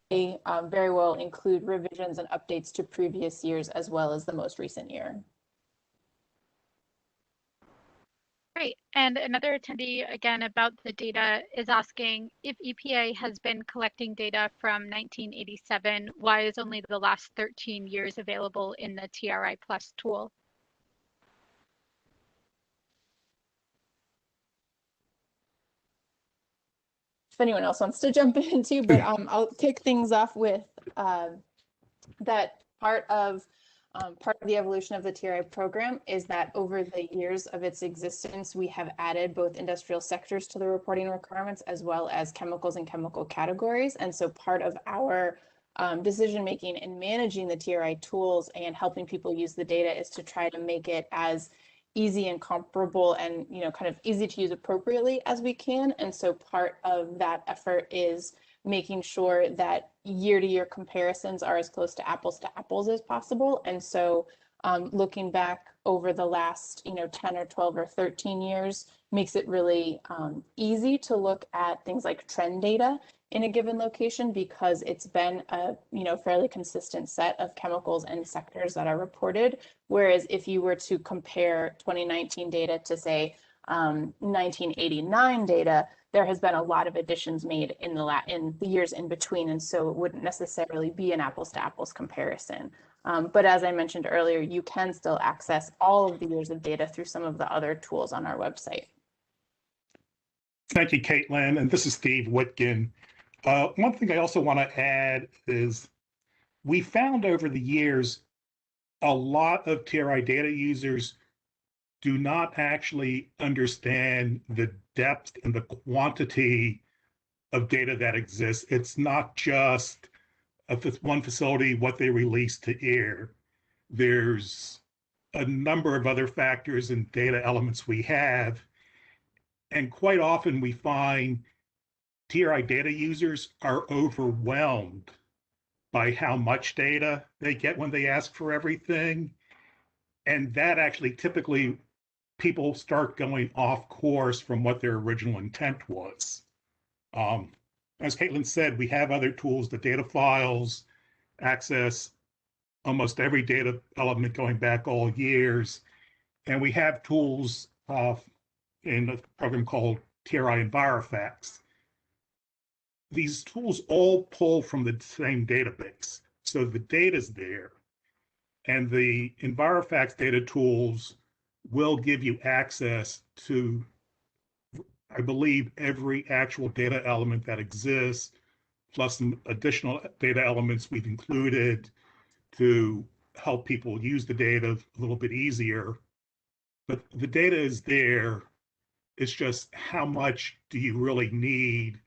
very well include revisions and updates to previous years as well as the most recent year. Great, and another attendee again about the data is asking if EPA has been collecting data from 1987, why is only the last 13 years available in the TRI Plus tool? If anyone else wants to jump in too, but I'll kick things off with that part of the evolution of the TRI program is that over the years of its existence, we have added both industrial sectors to the reporting requirements as well as chemicals and chemical categories. And so part of our decision making in managing the TRI tools and helping people use the data is to try to make it as easy and comparable and kind of easy to use appropriately as we can. And so part of that effort is making sure that year-to-year comparisons are as close to apples as possible. And so looking back over the last 10 or 12 or 13 years makes it really easy to look at things like trend data in a given location, because it's been a fairly consistent set of chemicals and sectors that are reported. Whereas if you were to compare 2019 data to say 1989 data, there has been a lot of additions made in the years in between, and so it wouldn't necessarily be an apples to apples comparison. But as I mentioned earlier, you can still access all of the years of data through some of the other tools on our website. Thank you, Caitlin. And this is Steve Whitkin. One thing I also want to add is we found over the years a lot of TRI data users do not actually understand the depth and the quantity of data that exists. It's not just one facility, what they release to air. There's a number of other factors and data elements we have. And quite often we find TRI data users are overwhelmed by how much data they get when they ask for everything. And that actually typically people start going off course from what their original intent was. As Caitlin said, we have other tools, the data files, access almost every data element going back all years. And we have tools in a program called TRI Envirofacts. These tools all pull from the same database. So the data's there. And the Envirofacts data tools will give you access to, I believe, every actual data element that exists, plus some additional data elements we've included to help people use the data a little bit easier. But the data is there. It's just how much do you really need?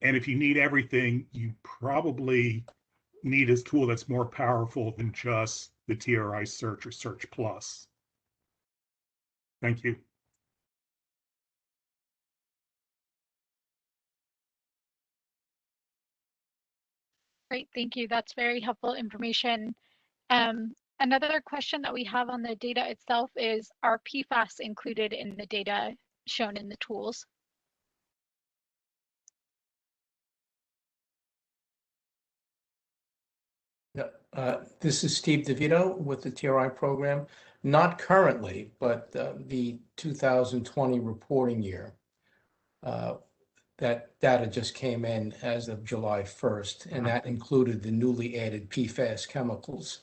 And if you need everything, you probably need a tool that's more powerful than just the TRI search or search plus. Thank you. Great, thank you. That's very helpful information. Another question that we have on the data itself is, are PFAS included in the data shown in the tools? This is Steve DeVito with the TRI program. Not currently, but the 2020 reporting year, that data just came in as of July 1st, and that included the newly added PFAS chemicals.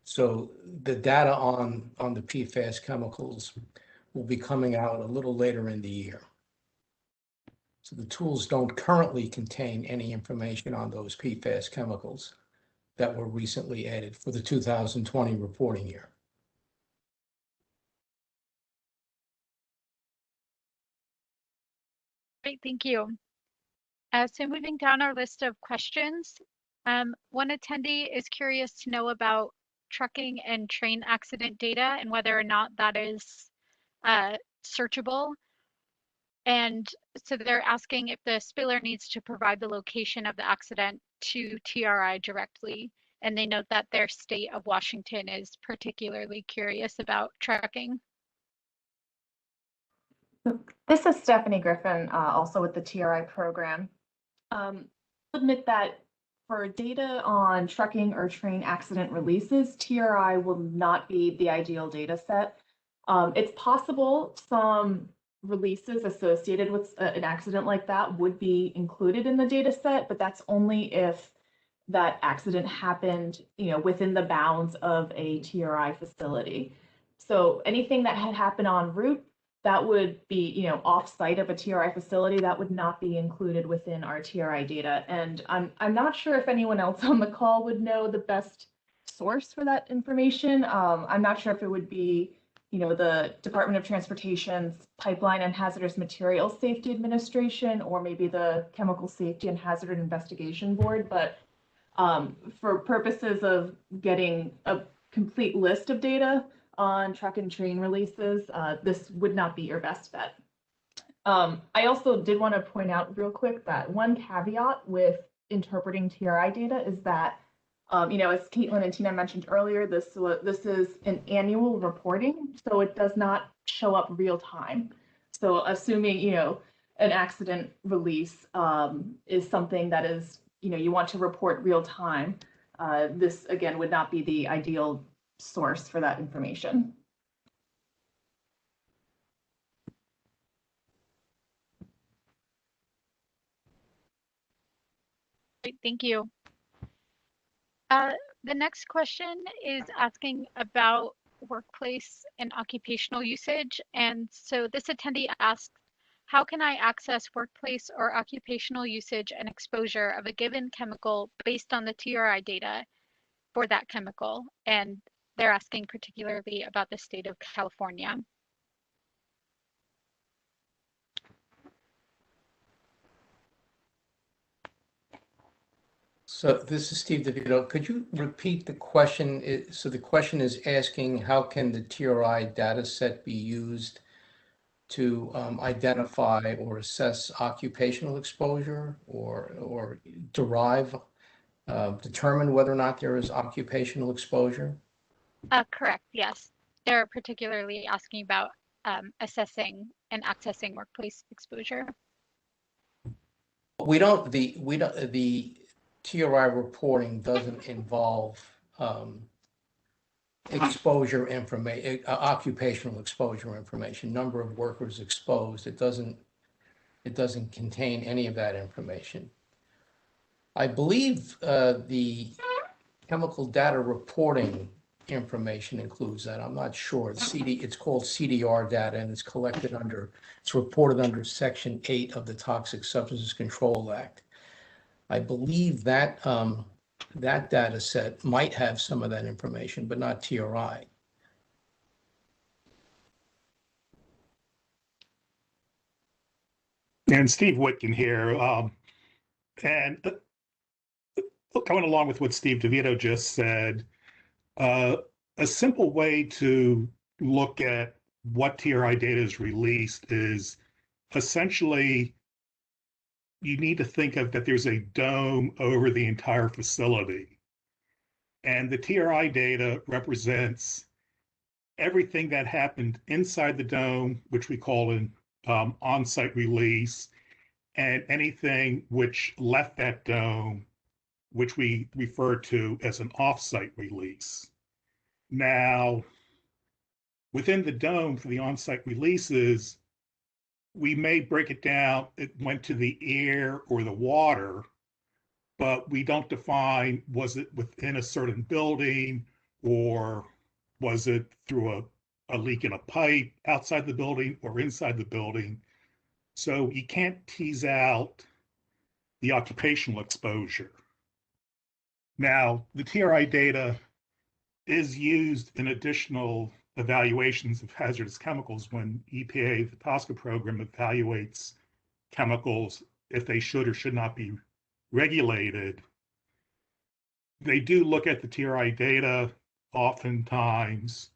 So the data on the PFAS chemicals will be coming out a little later in the year. So the tools don't currently contain any information on those PFAS chemicals that were recently added for the 2020 reporting year. Great, thank you. So moving down our list of questions, one attendee is curious to know about trucking and train accident data and whether or not that is searchable. And so they're asking if the spiller needs to provide the location of the accident to TRI directly. And they note that their state of Washington is particularly curious about trucking. This is Stephanie Griffin, also with the TRI program. I'll admit that for data on trucking or train accident releases, TRI will not be the ideal data set. It's possible some releases associated with an accident like that would be included in the data set, but that's only if that accident happened, within the bounds of a TRI facility. So anything that had happened en route, that would be, off-site of a TRI facility, that would not be included within our TRI data. And I'm not sure if anyone else on the call would know the best source for that information. I'm not sure if it would be, the Department of Transportation's Pipeline and Hazardous Materials Safety Administration, or maybe the Chemical Safety and Hazard Investigation Board. But for purposes of getting a complete list of data on truck and train releases, this would not be your best bet. I also did want to point out real quick that one caveat with interpreting TRI data is that, as Caitlin and Tina mentioned earlier, this is an annual reporting, so it does not show up real time. So assuming, an accident release is something that is, you want to report real time, this again would not be the ideal source for that information. Great, thank you. The next question is asking about workplace and occupational usage. And so this attendee asks, how can I access workplace or occupational usage and exposure of a given chemical based on the TRI data for that chemical? And they're asking particularly about the state of California. So this is Steve DeVito. Could you repeat the question? So the question is asking how can the TRI data set be used to identify or assess occupational exposure or determine whether or not there is occupational exposure? Correct, yes. They're particularly asking about assessing and accessing workplace exposure. The TRI reporting doesn't involve exposure information, occupational exposure information, number of workers exposed. It doesn't contain any of that information. I believe the chemical data reporting information includes that. I'm not sure. It's called CDR data and it's reported under Section 8 of the Toxic Substances Control Act. I believe that that data set might have some of that information, but not TRI. And Steve Whitkin here. And going along with what Steve DeVito just said, a simple way to look at what TRI data is released is essentially you need to think of that there's a dome over the entire facility. And the TRI data represents everything that happened inside the dome, which we call an on-site release, and anything which left that dome, which we refer to as an off-site release. Now, within the dome for the on-site releases, we may break it down. It went to the air or the water, but we don't define, was it within a certain building or was it through a leak in a pipe outside the building or inside the building? So you can't tease out the occupational exposure. Now, the TRI data is used in additional evaluations of hazardous chemicals when EPA, the TSCA program, evaluates chemicals if they should or should not be regulated. They do look at the TRI data oftentimes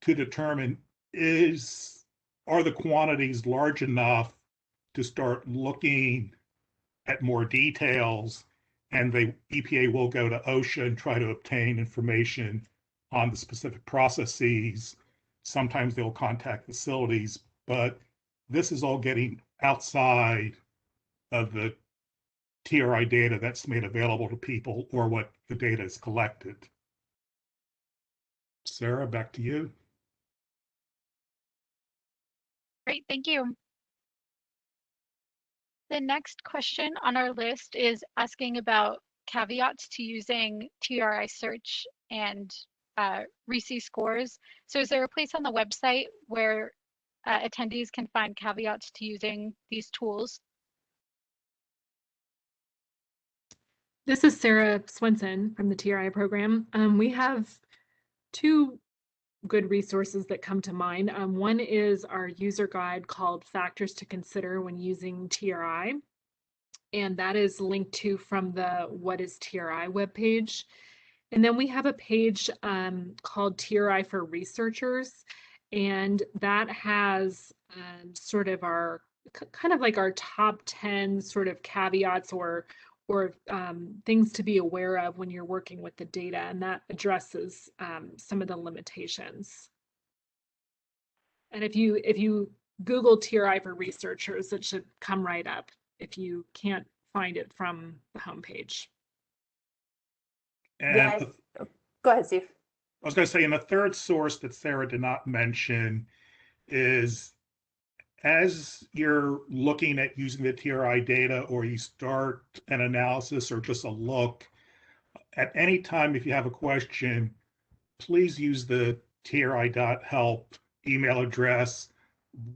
to determine are the quantities large enough to start looking at more details, and the EPA will go to OSHA and try to obtain information on the specific processes. Sometimes they'll contact facilities, but this is all getting outside of the TRI data that's made available to people or what the data is collected. Sarah, back to you. Great, thank you. The next question on our list is asking about caveats to using TRI search and RISI scores. So is there a place on the website where attendees can find caveats to using these tools? This is Sarah Swenson from the TRI program. We have two good resources that come to mind. One is our user guide called Factors to Consider When Using TRI, and that is linked to from the What is TRI webpage. And then we have a page called TRI for Researchers, and that has sort of our kind of like our top 10 sort of caveats or things to be aware of when you're working with the data, and that addresses some of the limitations. And if you Google TRI for Researchers, it should come right up if you can't find it from the homepage. And Go ahead, Steve. I was going to say, and the third source that Sarah did not mention is as you're looking at using the TRI data or you start an analysis or just a look, at any time if you have a question, please use the TRI.help email address.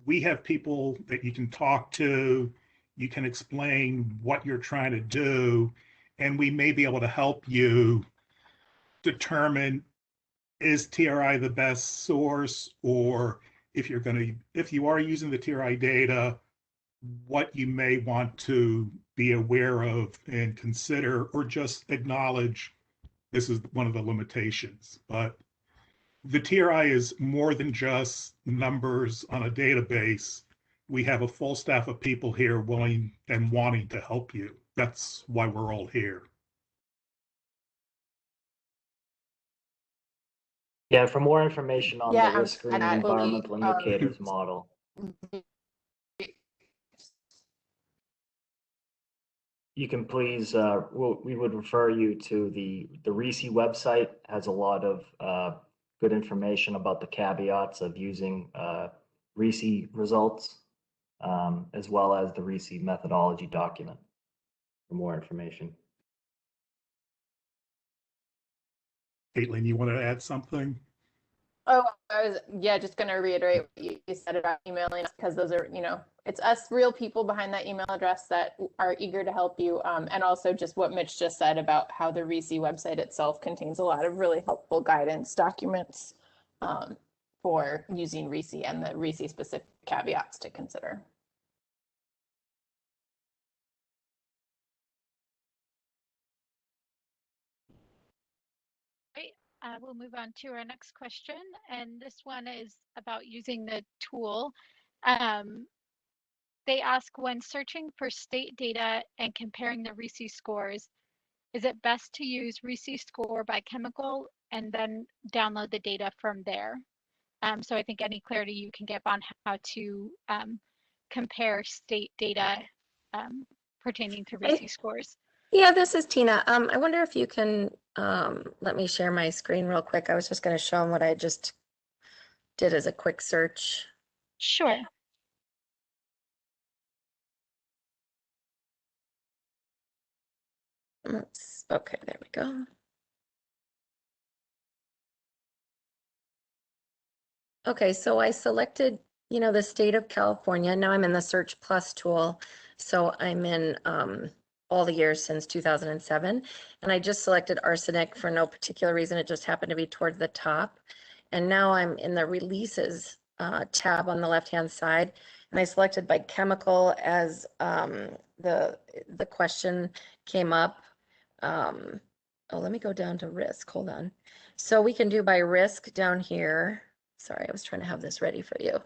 We have people that you can talk to. You can explain what you're trying to do, and we may be able to help you determine is TRI the best source, or if you are using the TRI data, what you may want to be aware of and consider, or just acknowledge this is one of the limitations. But the TRI is more than just numbers on a database. We have a full staff of people here willing and wanting to help you. That's why we're all here. Yeah, for more information on the risk screening and I environmental believe, indicators model, you can please, we would refer you to the RISI website. Has a lot of good information about the caveats of using RISI results, as well as the RISI methodology document for more information. Caitlin, you want to add something? Oh, I was, yeah, just going to reiterate what you said about emailing us, because those are, it's us real people behind that email address that are eager to help you. And also just what Mitch just said about how the RISI website itself contains a lot of really helpful guidance documents for using RISI and the RISI specific caveats to consider. We'll move on to our next question, and this one is about using the tool. They ask, when searching for state data and comparing the RISI scores, is it best to use RISI score by chemical and then download the data from there? So I think any clarity you can give on how to compare state data pertaining to RISI scores. Yeah, this is Tina. I wonder if you can let me share my screen real quick. I was just going to show them what I just did as a quick search. Sure. Okay, there we go. Okay, so I selected, the state of California. Now I'm in the Search Plus tool. So I'm in all the years since 2007. And I just selected arsenic for no particular reason. It just happened to be towards the top. And now I'm in the releases tab on the left-hand side. And I selected by chemical as the question came up. Oh, let me go down to risk. Hold on. So we can do by risk down here. Sorry, I was trying to have this ready for you.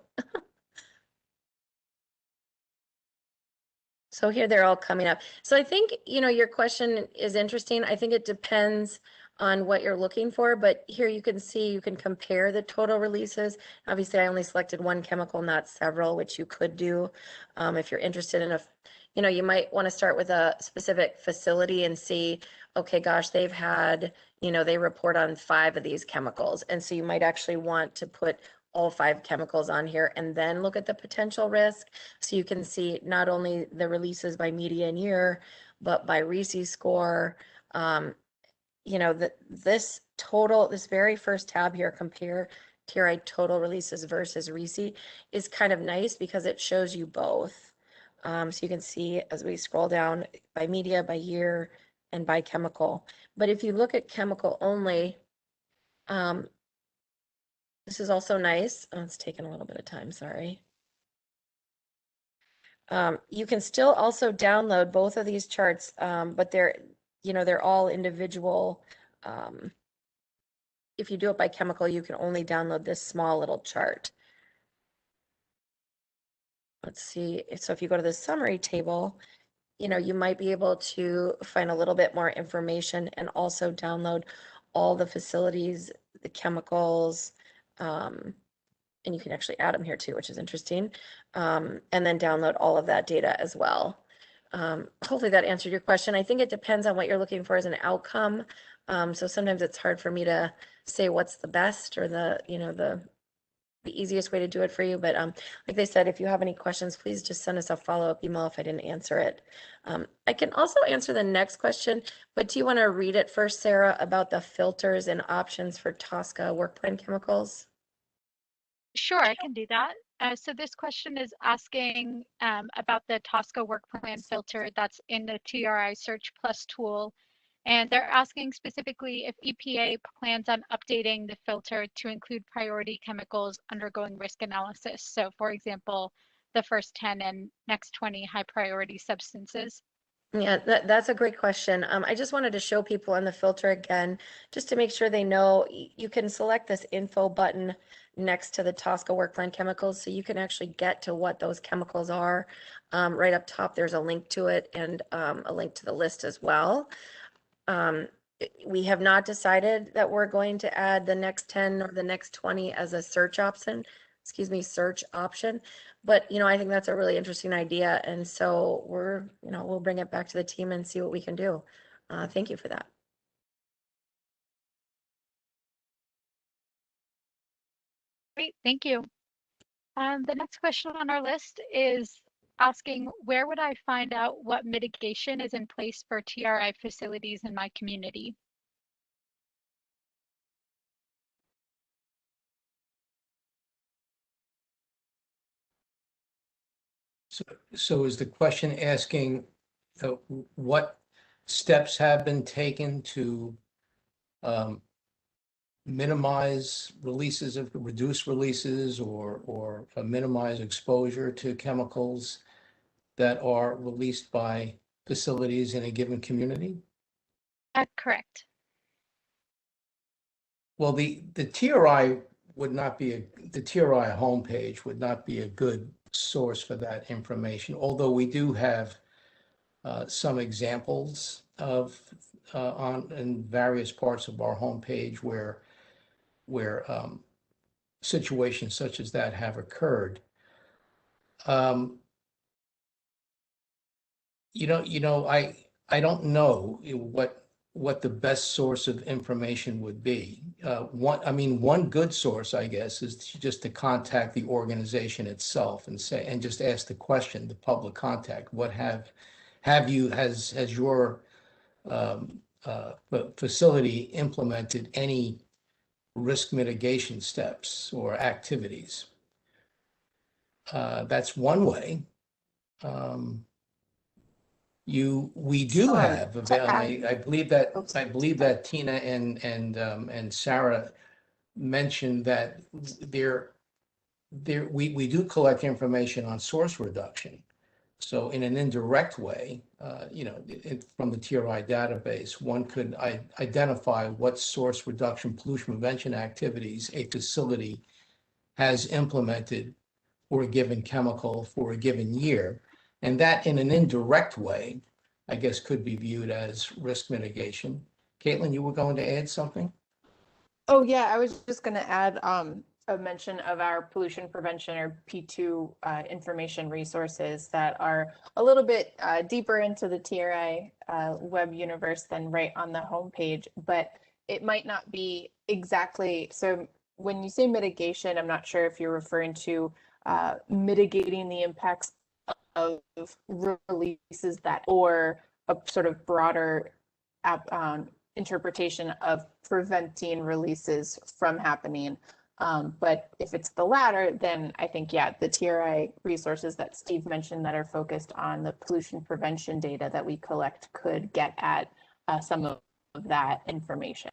So here they're all coming up. So I think, your question is interesting. I think it depends on what you're looking for, but here you can see, you can compare the total releases. Obviously, I only selected one chemical, not several, which you could do if you're interested in you might want to start with a specific facility and see, okay, gosh, they've had, they report on 5 of these chemicals. And so you might actually want to put all 5 chemicals on here and then look at the potential risk. So you can see not only the releases by media and year, but by RISI score. This very first tab here, compare TRI total releases versus RISI, is kind of nice because it shows you both. So you can see as we scroll down by media, by year, and by chemical. But if you look at chemical only, this is also nice. Oh, it's taken a little bit of time, sorry. You can still also download both of these charts, but they're all individual. If you do it by chemical, you can only download this small little chart. Let's see. So if you go to the summary table, you might be able to find a little bit more information and also download all the facilities, the chemicals, and you can actually add them here too, which is interesting. And then download all of that data as well. Hopefully that answered your question. I think it depends on what you're looking for as an outcome. So sometimes it's hard for me to say what's the best or the easiest way to do it for you. But like they said, if you have any questions, please just send us a follow-up email if I didn't answer it. I can also answer the next question, but do you want to read it first, Sarah, about the filters and options for TSCA work plan chemicals? Sure, I can do that. So this question is asking about the TSCA work plan filter that's in the TRI Search Plus tool. And they're asking specifically if EPA plans on updating the filter to include priority chemicals undergoing risk analysis. So for example, the first 10 and next 20 high priority substances. Yeah, that's a great question. I just wanted to show people on the filter again, just to make sure they know you can select this info button next to the Tosca work plan chemicals, so you can actually get to what those chemicals are. Right up top, there's a link to it and a link to the list as well. We have not decided that we're going to add the next 10 or the next 20 as a search option, search option. But, I think that's a really interesting idea. And so we'll bring it back to the team and see what we can do. Thank you for that. Great, thank you. The next question on our list is asking, where would I find out what mitigation is in place for TRI facilities in my community? So is the question asking what steps have been taken to minimize reduce releases or minimize exposure to chemicals that are released by facilities in a given community? Correct. Well, the TRI would not be the TRI homepage would not be a good source for that information, although we do have some examples of in various parts of our homepage where situations such as that have occurred. I don't know what the best source of information would be. One good source, I guess, is just to contact the organization itself and just ask the question, the public contact, has your facility implemented any risk mitigation steps or activities? That's one way. We do have, I believe that Tina and Sarah mentioned that we do collect information on source reduction. So in an indirect way, from the TRI database, one could identify what source reduction pollution prevention activities a facility has implemented for a given chemical for a given year. And that in an indirect way, I guess, could be viewed as risk mitigation. Caitlin, you were going to add something? Oh, yeah, I was just going to add a mention of our pollution prevention or P2 information resources that are a little bit deeper into the TRI web universe than right on the homepage, but it might not be exactly. So when you say mitigation, I'm not sure if you're referring to mitigating the impacts of releases or a sort of broader interpretation of preventing releases from happening. But if it's the latter, then I think, yeah, the TRI resources that Steve mentioned that are focused on the pollution prevention data that we collect could get at some of that information.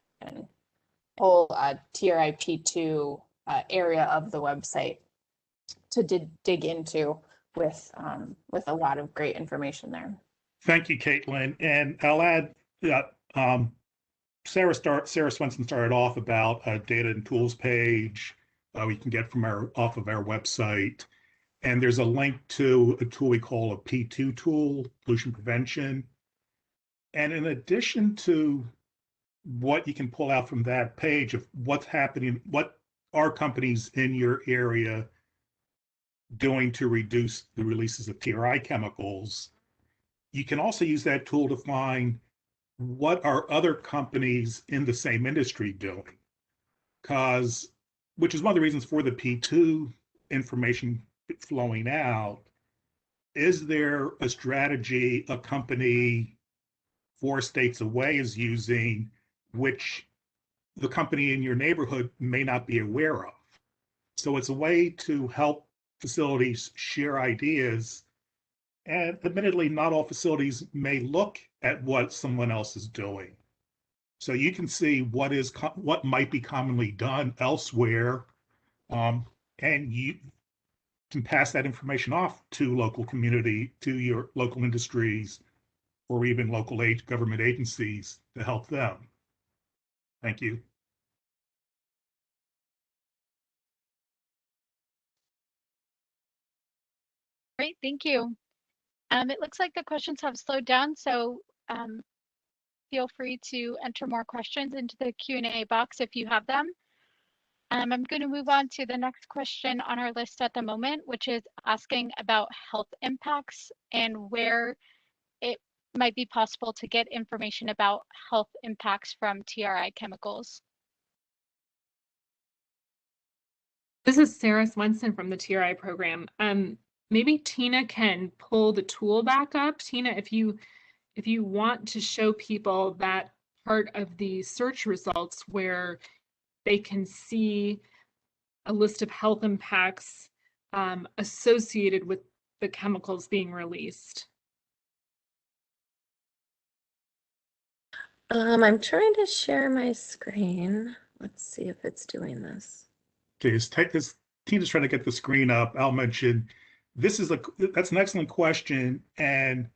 Whole TRI P2 area of the website to dig into with a lot of great information there. Thank you, Caitlin. And I'll add that Sarah Swenson started off about a data and tools page we can get from off of our website. And there's a link to a tool we call a P2 tool, pollution prevention. And in addition to what you can pull out from that page of what's happening, what are companies in your area doing to reduce the releases of TRI chemicals, you can also use that tool to find what are other companies in the same industry doing, which is one of the reasons for the P2 information flowing out. Is there a strategy a company 4 states away is using, which the company in your neighborhood may not be aware of? So it's a way to help facilities share ideas. And admittedly, not all facilities may look at what someone else is doing. So you can see what might be commonly done elsewhere, and you can pass that information off to your local industries or even local government agencies to help them. Thank you. Great, thank you. It looks like the questions have slowed down, so feel free to enter more questions into the Q&A box if you have them. I'm going to move on to the next question on our list at the moment, which is asking about health impacts and where it might be possible to get information about health impacts from TRI chemicals. This is Sarah Swenson from the TRI program. Maybe Tina can pull the tool back up. Tina, if you want to show people that part of the search results where they can see a list of health impacts associated with the chemicals being released. I'm trying to share my screen. Let's see if it's doing this. Okay, Tina's trying to get the screen up. I'll mention that's an excellent question. And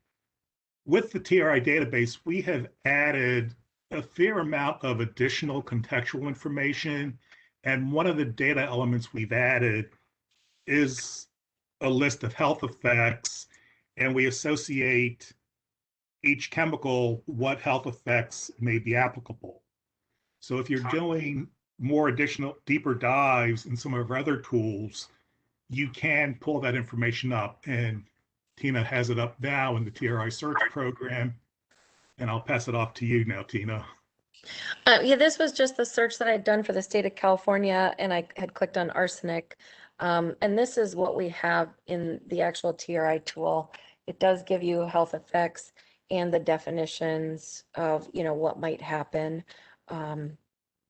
with the TRI database, we have added a fair amount of additional contextual information. And one of the data elements we've added is a list of health effects, and we associate each chemical what health effects may be applicable. So if you're doing more additional deeper dives in some of our other tools, you can pull that information up, and Tina has it up now in the TRI search program, and I'll pass it off to you now, Tina. Yeah, this was just the search that I'd done for the state of California, and I had clicked on arsenic. And this is what we have in the actual TRI tool. It does give you health effects and the definitions of, what might happen.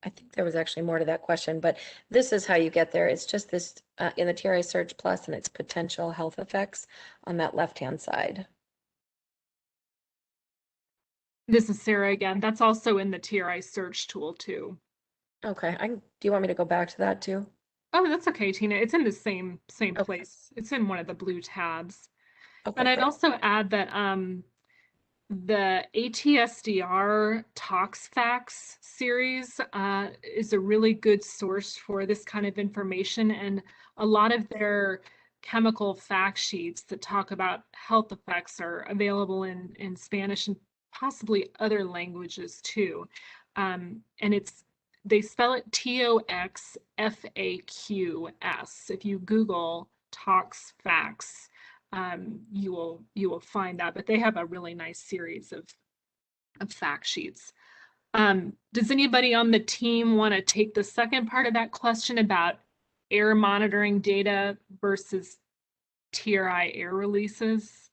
I think there was actually more to that question, but this is how you get there. It's just this in the TRI Search Plus, and it's potential health effects on that left-hand side. This is Sarah again. That's also in the TRI search tool too. Okay, do you want me to go back to that too? Oh, that's okay, Tina. It's in the same Okay. place. It's in one of the blue tabs. Okay, And I'd great. also add that the ATSDR Tox Facts series is a really good source for this kind of information, and a lot of their chemical fact sheets that talk about health effects are available in Spanish and possibly other languages too. And they spell it TOXFAQS. If you Google Tox Facts, you will find that, but they have a really nice series of fact sheets. Does anybody on the team want to take the second part of that question about air monitoring data versus TRI air releases?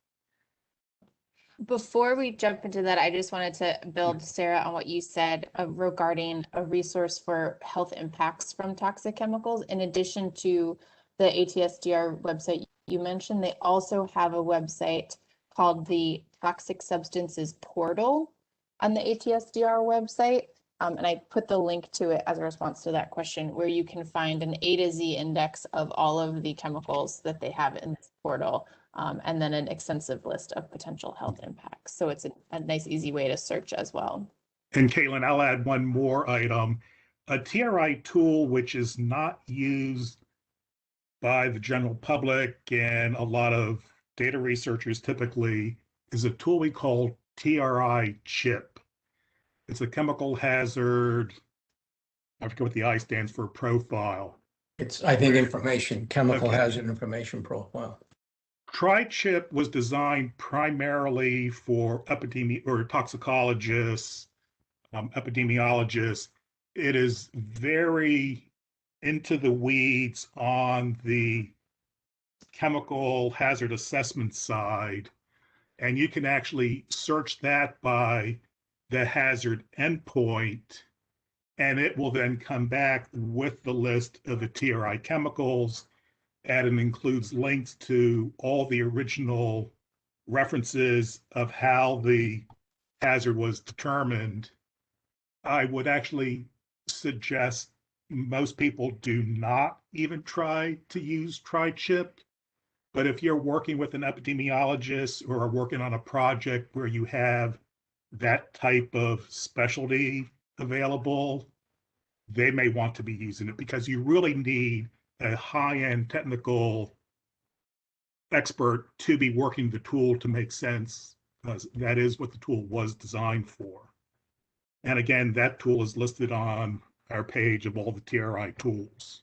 Before we jump into that, I just wanted to build, Sarah, on what you said regarding a resource for health impacts from toxic chemicals. In addition to the ATSDR website you mentioned, they also have a website called the Toxic Substances Portal on the ATSDR website. And I put the link to it as a response to that question, where you can find an A to Z index of all of the chemicals that they have in this portal. And then an extensive list of potential health impacts. So it's a nice, easy way to search as well. And Caitlin, I'll add one more item. A TRI tool which is not used by the general public and a lot of data researchers typically is a tool we call TRI chip. It's a chemical hazard. I forget what the I stands for, profile. It's, I think, chemical hazard information profile. TriChip was designed primarily for toxicologists, epidemiologists. It is very into the weeds on the chemical hazard assessment side, and you can actually search that by the hazard endpoint, and it will then come back with the list of the TRI chemicals, and it includes links to all the original references of how the hazard was determined. I would actually suggest most people do not even try to use TriChip, But if you're working with an epidemiologist or are working on a project where you have that type of specialty available, they may want to be using it because you really need a high-end technical expert to be working the tool to make sense, because that is what the tool was designed for. And again, that tool is listed on our page of all the TRI tools.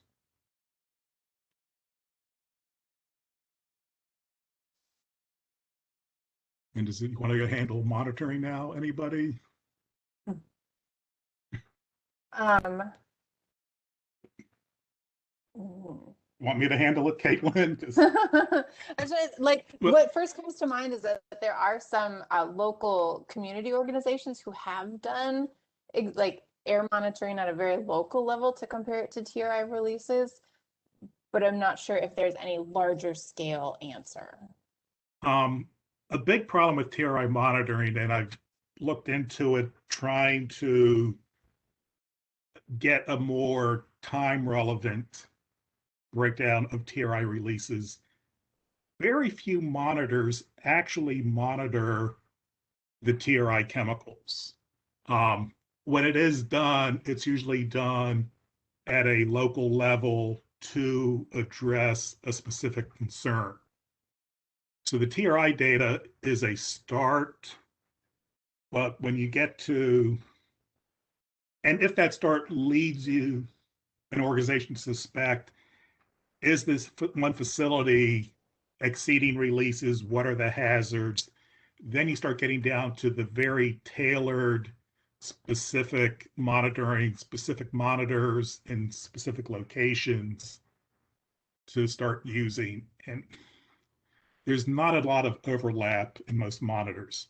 And does it want to handle monitoring now? Anybody? Mm. Want me to handle it, Caitlin? What first comes to mind is that there are some local community organizations who have done like air monitoring at a very local level to compare it to TRI releases, but I'm not sure if there's any larger scale answer. A big problem with TRI monitoring, and I've looked into it trying to get a more time relevant breakdown of TRI releases. Very few monitors actually monitor the TRI chemicals. When it is done, it's usually done at a local level to address a specific concern. So the TRI data is a start, but when you get to, and if that start leads you, an organization to suspect, is this one facility exceeding releases? What are the hazards? Then you start getting down to the very tailored, specific monitoring, specific monitors in specific locations to start using. And there's not a lot of overlap in most monitors.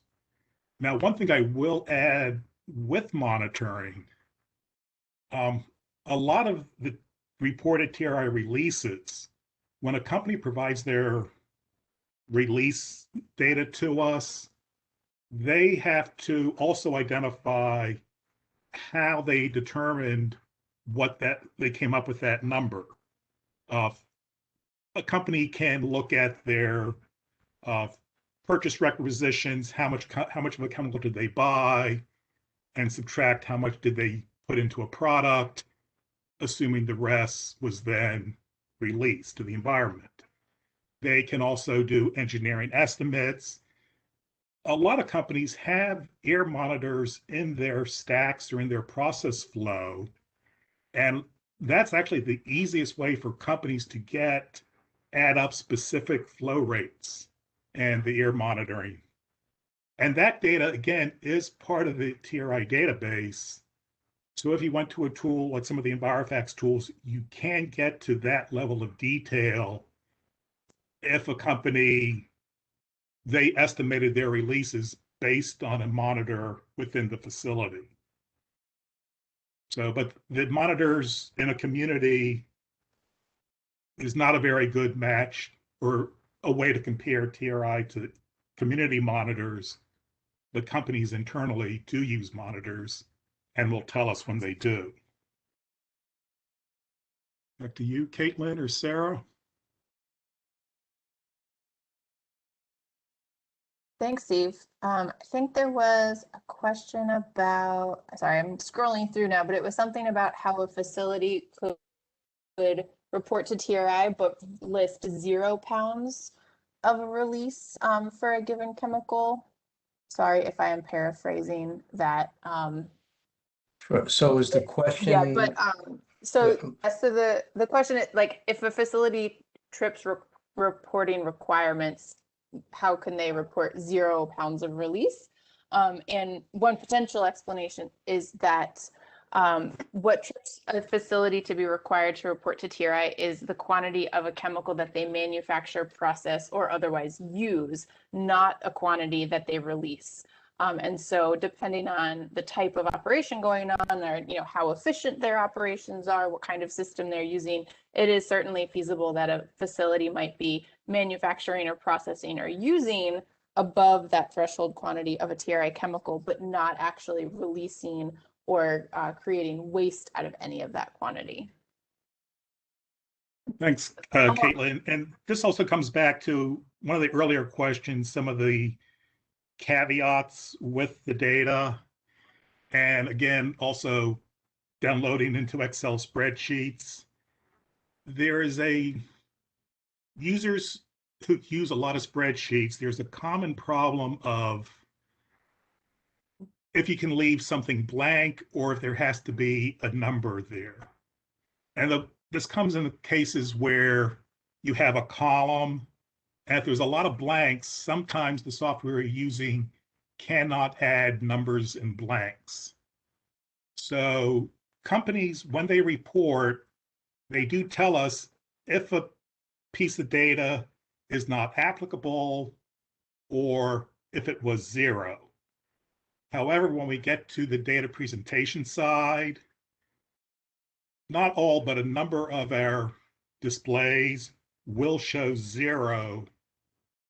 Now, one thing I will add with monitoring, a lot of the reported TRI releases, when a company provides their release data to us, they have to also identify how they determined what that they came up with that number. A company can look at their purchase requisitions, how much of a chemical did they buy, and subtract how much did they put into a product, assuming the rest was then released to the environment. They can also do engineering estimates. A lot of companies have air monitors in their stacks or in their process flow, and that's actually the easiest way for companies to add up specific flow rates and the air monitoring. And that data, again, is part of the TRI database. So if you went to a tool like some of the EnviroFacts tools, you can get to that level of detail if a company, they estimated their releases based on a monitor within the facility. So, but the monitors in a community is not a very good match or a way to compare TRI to community monitors. The companies internally do use monitors and will tell us when they do. Back to you, Caitlin or Sarah. Thanks, Steve. I think there was a question about, sorry, I'm scrolling through now, but it was something about how a facility could report to TRI, but list 0 pounds of a release for a given chemical. Sorry if I am paraphrasing that. Sure. So is the question? Yeah, but so the question is, like, if a facility trips reporting requirements, how can they report 0 pounds of release? And one potential explanation is that what trips a facility to be required to report to TRI is the quantity of a chemical that they manufacture, process, or otherwise use, not a quantity that they release. And so depending on the type of operation going on, or how efficient their operations are, what kind of system they're using, it is certainly feasible that a facility might be manufacturing or processing or using above that threshold quantity of a TRI chemical, but not actually releasing or creating waste out of any of that quantity. Thanks, Caitlin. And this also comes back to one of the earlier questions, some of the caveats with the data. And again, also downloading into Excel spreadsheets. There is a users who use a lot of spreadsheets. There's a common problem of if you can leave something blank or if there has to be a number there. And this comes in cases where you have a column, and if there's a lot of blanks, sometimes the software you're using cannot add numbers and blanks. So companies, when they report, they do tell us if a piece of data is not applicable or if it was zero. However, when we get to the data presentation side, not all, but a number of our displays will show zero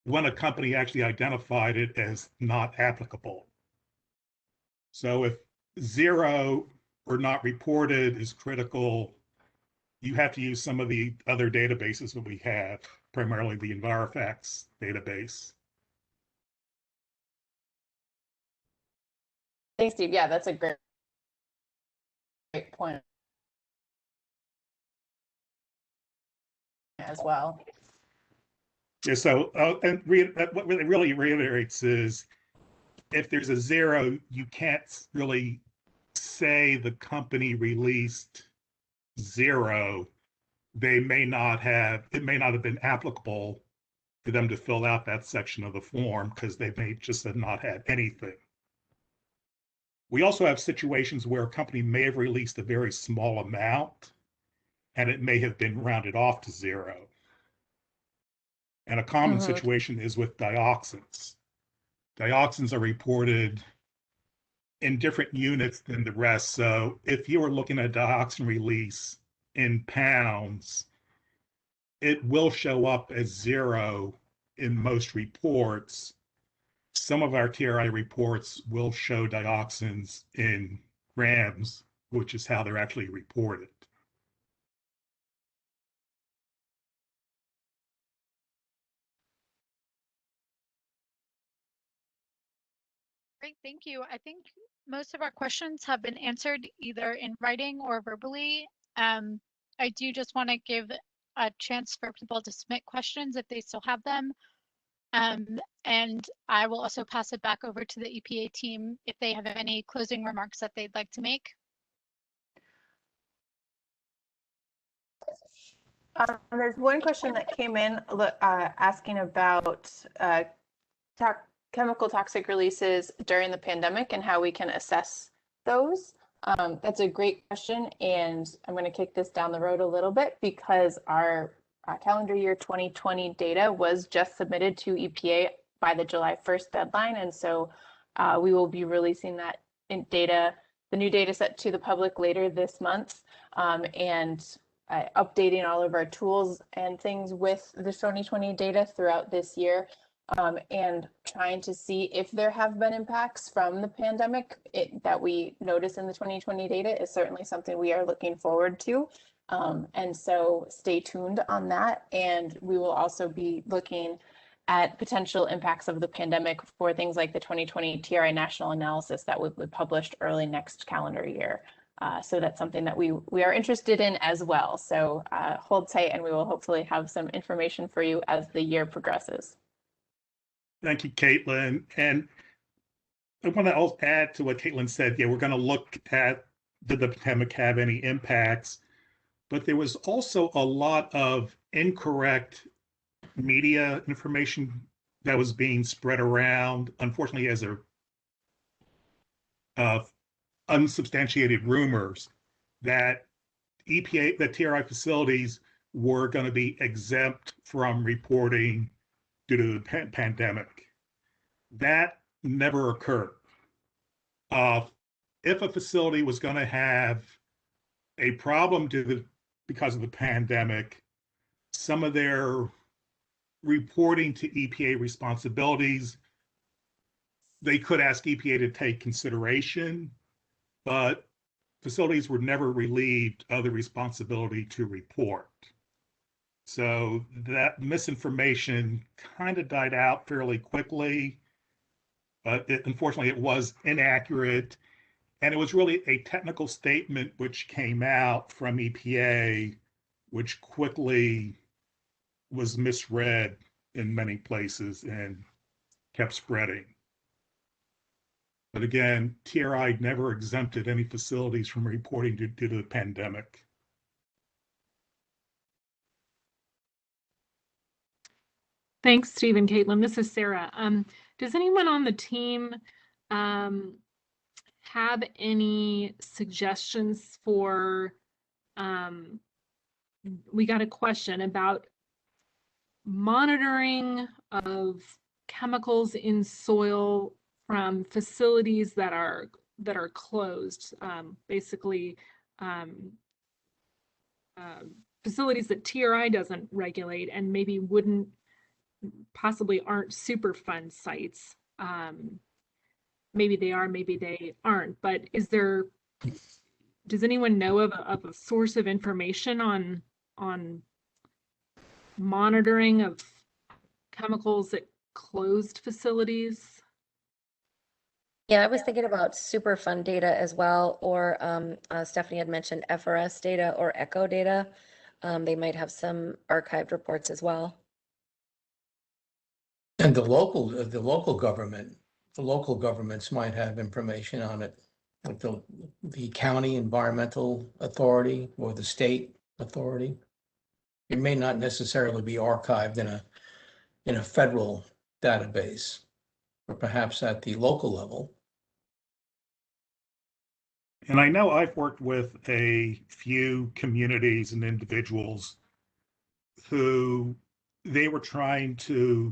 when a company actually identified it as not applicable. So if zero or not reported is critical, you have to use some of the other databases that we have, primarily the EnviroFacts database. Thanks, Steve. Yeah, that's a great point as well. Yeah, so what it really reiterates is if there's a zero, you can't really say the company released zero. It may not have been applicable for them to fill out that section of the form because they may just have not had anything. We also have situations where a company may have released a very small amount and it may have been rounded off to zero. And a common situation is with dioxins. Dioxins are reported in different units than the rest. So if you were looking at dioxin release in pounds, it will show up as zero in most reports. Some of our TRI reports will show dioxins in grams, which is how they're actually reported. Great, thank you. I think most of our questions have been answered either in writing or verbally. I do just want to give a chance for people to submit questions if they still have them. And I will also pass it back over to the EPA team if they have any closing remarks that they'd like to make. There's one question that came in asking about chemical toxic releases during the pandemic and how we can assess those. That's a great question, and I'm going to kick this down the road a little bit because our calendar year 2020 data was just submitted to EPA by the July 1st deadline, and so we will be releasing that the new data set to the public later this month, and updating all of our tools and things with the 2020 data throughout this year. And trying to see if there have been impacts from the pandemic that we notice in the 2020 data is certainly something we are looking forward to. And so stay tuned on that. And we will also be looking at potential impacts of the pandemic for things like the 2020 TRI national analysis that will be published early next calendar year. So that's something that we are interested in as well. So hold tight and we will hopefully have some information for you as the year progresses. Thank you, Caitlin. And I want to also add to what Caitlin said. Yeah, we're going to look at did the pandemic have any impacts, but there was also a lot of incorrect media information that was being spread around, unfortunately, as unsubstantiated rumors that that TRI facilities were going to be exempt from reporting due to the pandemic. That never occurred. If a facility was going to have a problem because of the pandemic, some of their reporting to EPA responsibilities, they could ask EPA to take consideration, but facilities were never relieved of the responsibility to report. So that misinformation kind of died out fairly quickly, but unfortunately it was inaccurate. And it was really a technical statement which came out from EPA, which quickly was misread in many places and kept spreading. But again, TRI never exempted any facilities from reporting due to the pandemic. Thanks, Steve and Caitlin. This is Sarah. Does anyone on the team have any suggestions for, we got a question about monitoring of chemicals in soil from facilities that are closed, basically facilities that TRI doesn't regulate and maybe possibly aren't Superfund sites. Maybe they are, maybe they aren't, but does anyone know of a source of information on monitoring of chemicals at closed facilities? Yeah, I was thinking about Superfund data as well, or Stephanie had mentioned FRS data or ECHO data. They might have some archived reports as well. And the local governments might have information on it, like the county environmental authority or the state authority. It may not necessarily be archived in a federal database, or perhaps at the local level. And I know I've worked with a few communities and individuals who they were trying to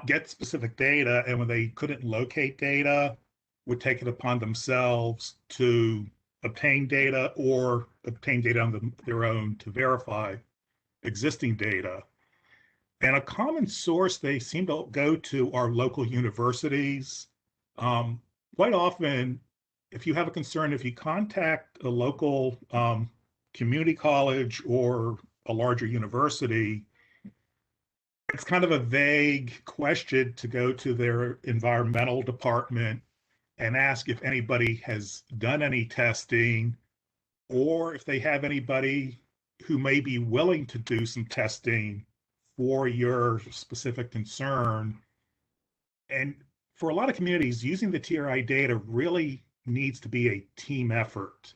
get specific data, and when they couldn't locate data, would take it upon themselves to obtain data or obtain data on their own to verify existing data. And a common source they seem to go to are local universities. Quite often, if you have a concern, if you contact a local community college or a larger university, it's kind of a vague question to go to their environmental department and ask if anybody has done any testing or if they have anybody who may be willing to do some testing for your specific concern. And for a lot of communities, using the TRI data really needs to be a team effort.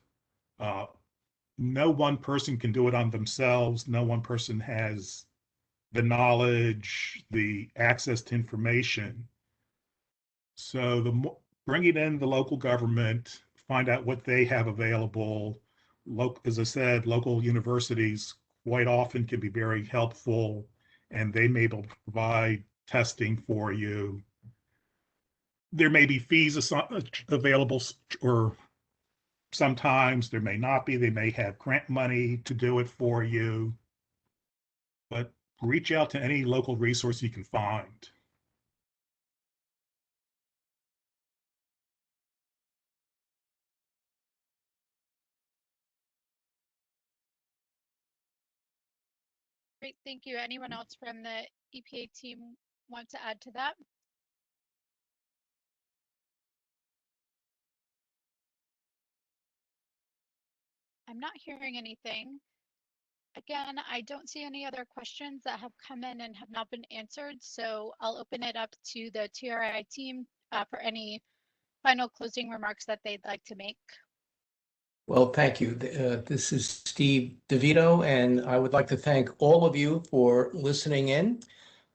No one person can do it on themselves. No one person has the knowledge, the access to information. So bringing in the local government, find out what they have available. As I said, local universities quite often can be very helpful, and they may be able to provide testing for you. There may be fees available, or sometimes there may not be. They may have grant money to do it for you. But reach out to any local resource you can find. Great, thank you. Anyone else from the EPA team want to add to that? I'm not hearing anything. Again, I don't see any other questions that have come in and have not been answered, so I'll open it up to the TRI team for any final closing remarks that they'd like to make. Well, thank you. This is Steve DeVito, and I would like to thank all of you for listening in.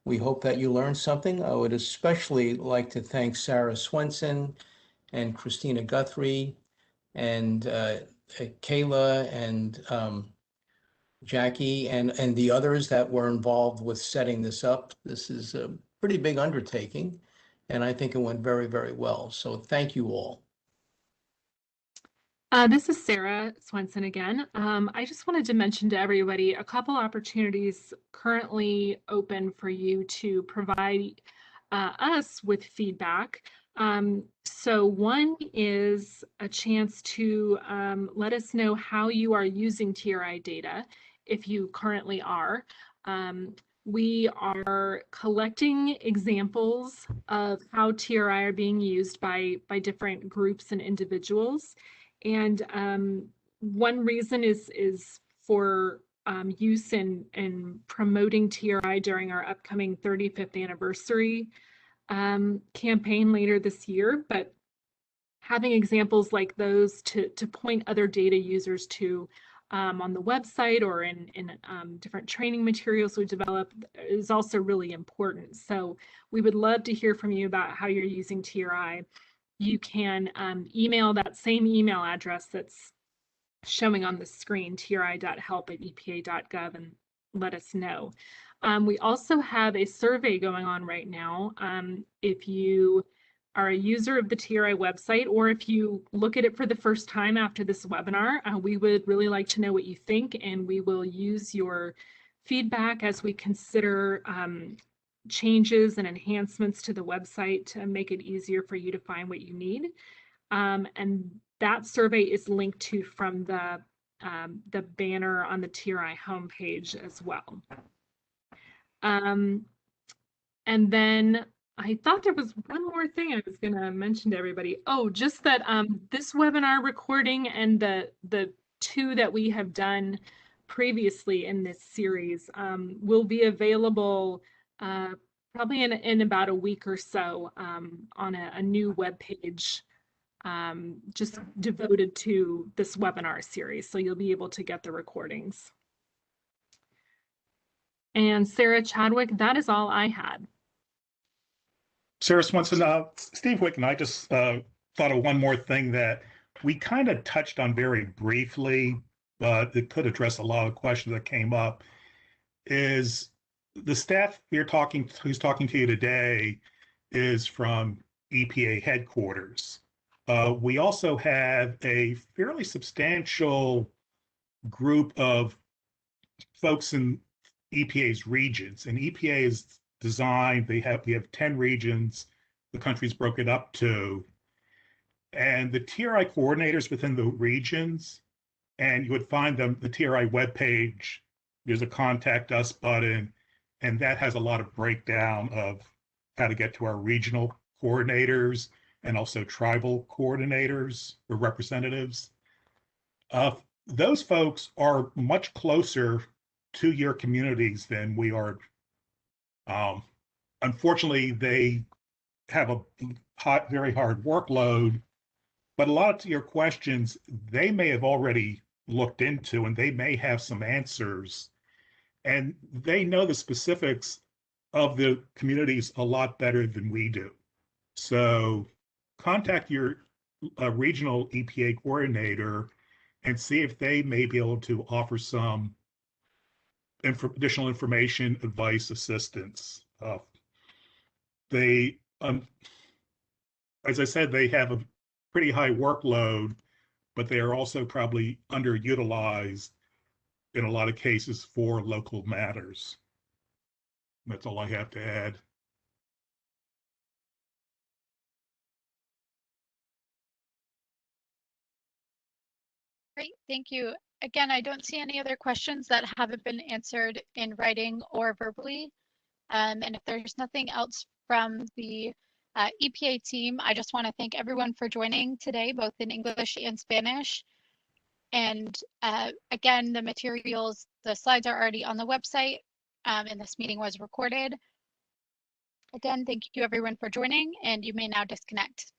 We hope that you learned something. I would especially like to thank Sarah Swenson and Christina Guthrie and Kayla and Jackie and the others that were involved with setting this up. This is a pretty big undertaking, and I think it went very, very well. So thank you all. This is Sarah Swenson again. I just wanted to mention to everybody a couple opportunities currently open for you to provide us with feedback. So one is a chance to let us know how you are using TRI data if you currently are. We are collecting examples of how TRI are being used by different groups and individuals. And one reason is for use in promoting TRI during our upcoming 35th anniversary campaign later this year. But having examples like those to point other data users to on the website or in different training materials we develop is also really important. So we would love to hear from you about how you're using TRI. You can email that same email address that's showing on the screen, tri.help@epa.gov, and let us know. We also have a survey going on right now. If you are a user of the TRI website, or if you look at it for the first time after this webinar, we would really like to know what you think, and we will use your feedback as we consider changes and enhancements to the website to make it easier for you to find what you need. And that survey is linked to from the banner on the TRI homepage as well. And then I thought there was one more thing I was going to mention to everybody. Oh, just that this webinar recording and the two that we have done previously in this series will be available probably in about a week or so on a new webpage just devoted to this webinar series. So you'll be able to get the recordings. And Sarah Chadwick, that is all I had. Sarah Swenson, Steve Wick and I just thought of one more thing that we kind of touched on very briefly, but it could address a lot of questions that came up, is the staff who's talking to you today is from EPA headquarters. We also have a fairly substantial group of folks in EPA's regions, and EPA is designed, we have 10 regions the country's broken up to, and the TRI coordinators within the regions, and you would find them, the TRI webpage, there's a contact us button, and that has a lot of breakdown of how to get to our regional coordinators and also tribal coordinators or representatives. Those folks are much closer to your communities than we are. Unfortunately, they have a very hard workload, but a lot of your questions they may have already looked into, and they may have some answers, and they know the specifics of the communities a lot better than we do. So contact your regional EPA coordinator and see if they may be able to offer some additional information, advice, assistance. They, as I said, they have a pretty high workload, but they are also probably underutilized in a lot of cases for local matters. That's all I have to add. Great, thank you. Again, I don't see any other questions that haven't been answered in writing or verbally. And if there's nothing else from the EPA team, I just want to thank everyone for joining today, both in English and Spanish. And again, the materials, the slides are already on the website, and this meeting was recorded. Again, thank you everyone for joining, and you may now disconnect.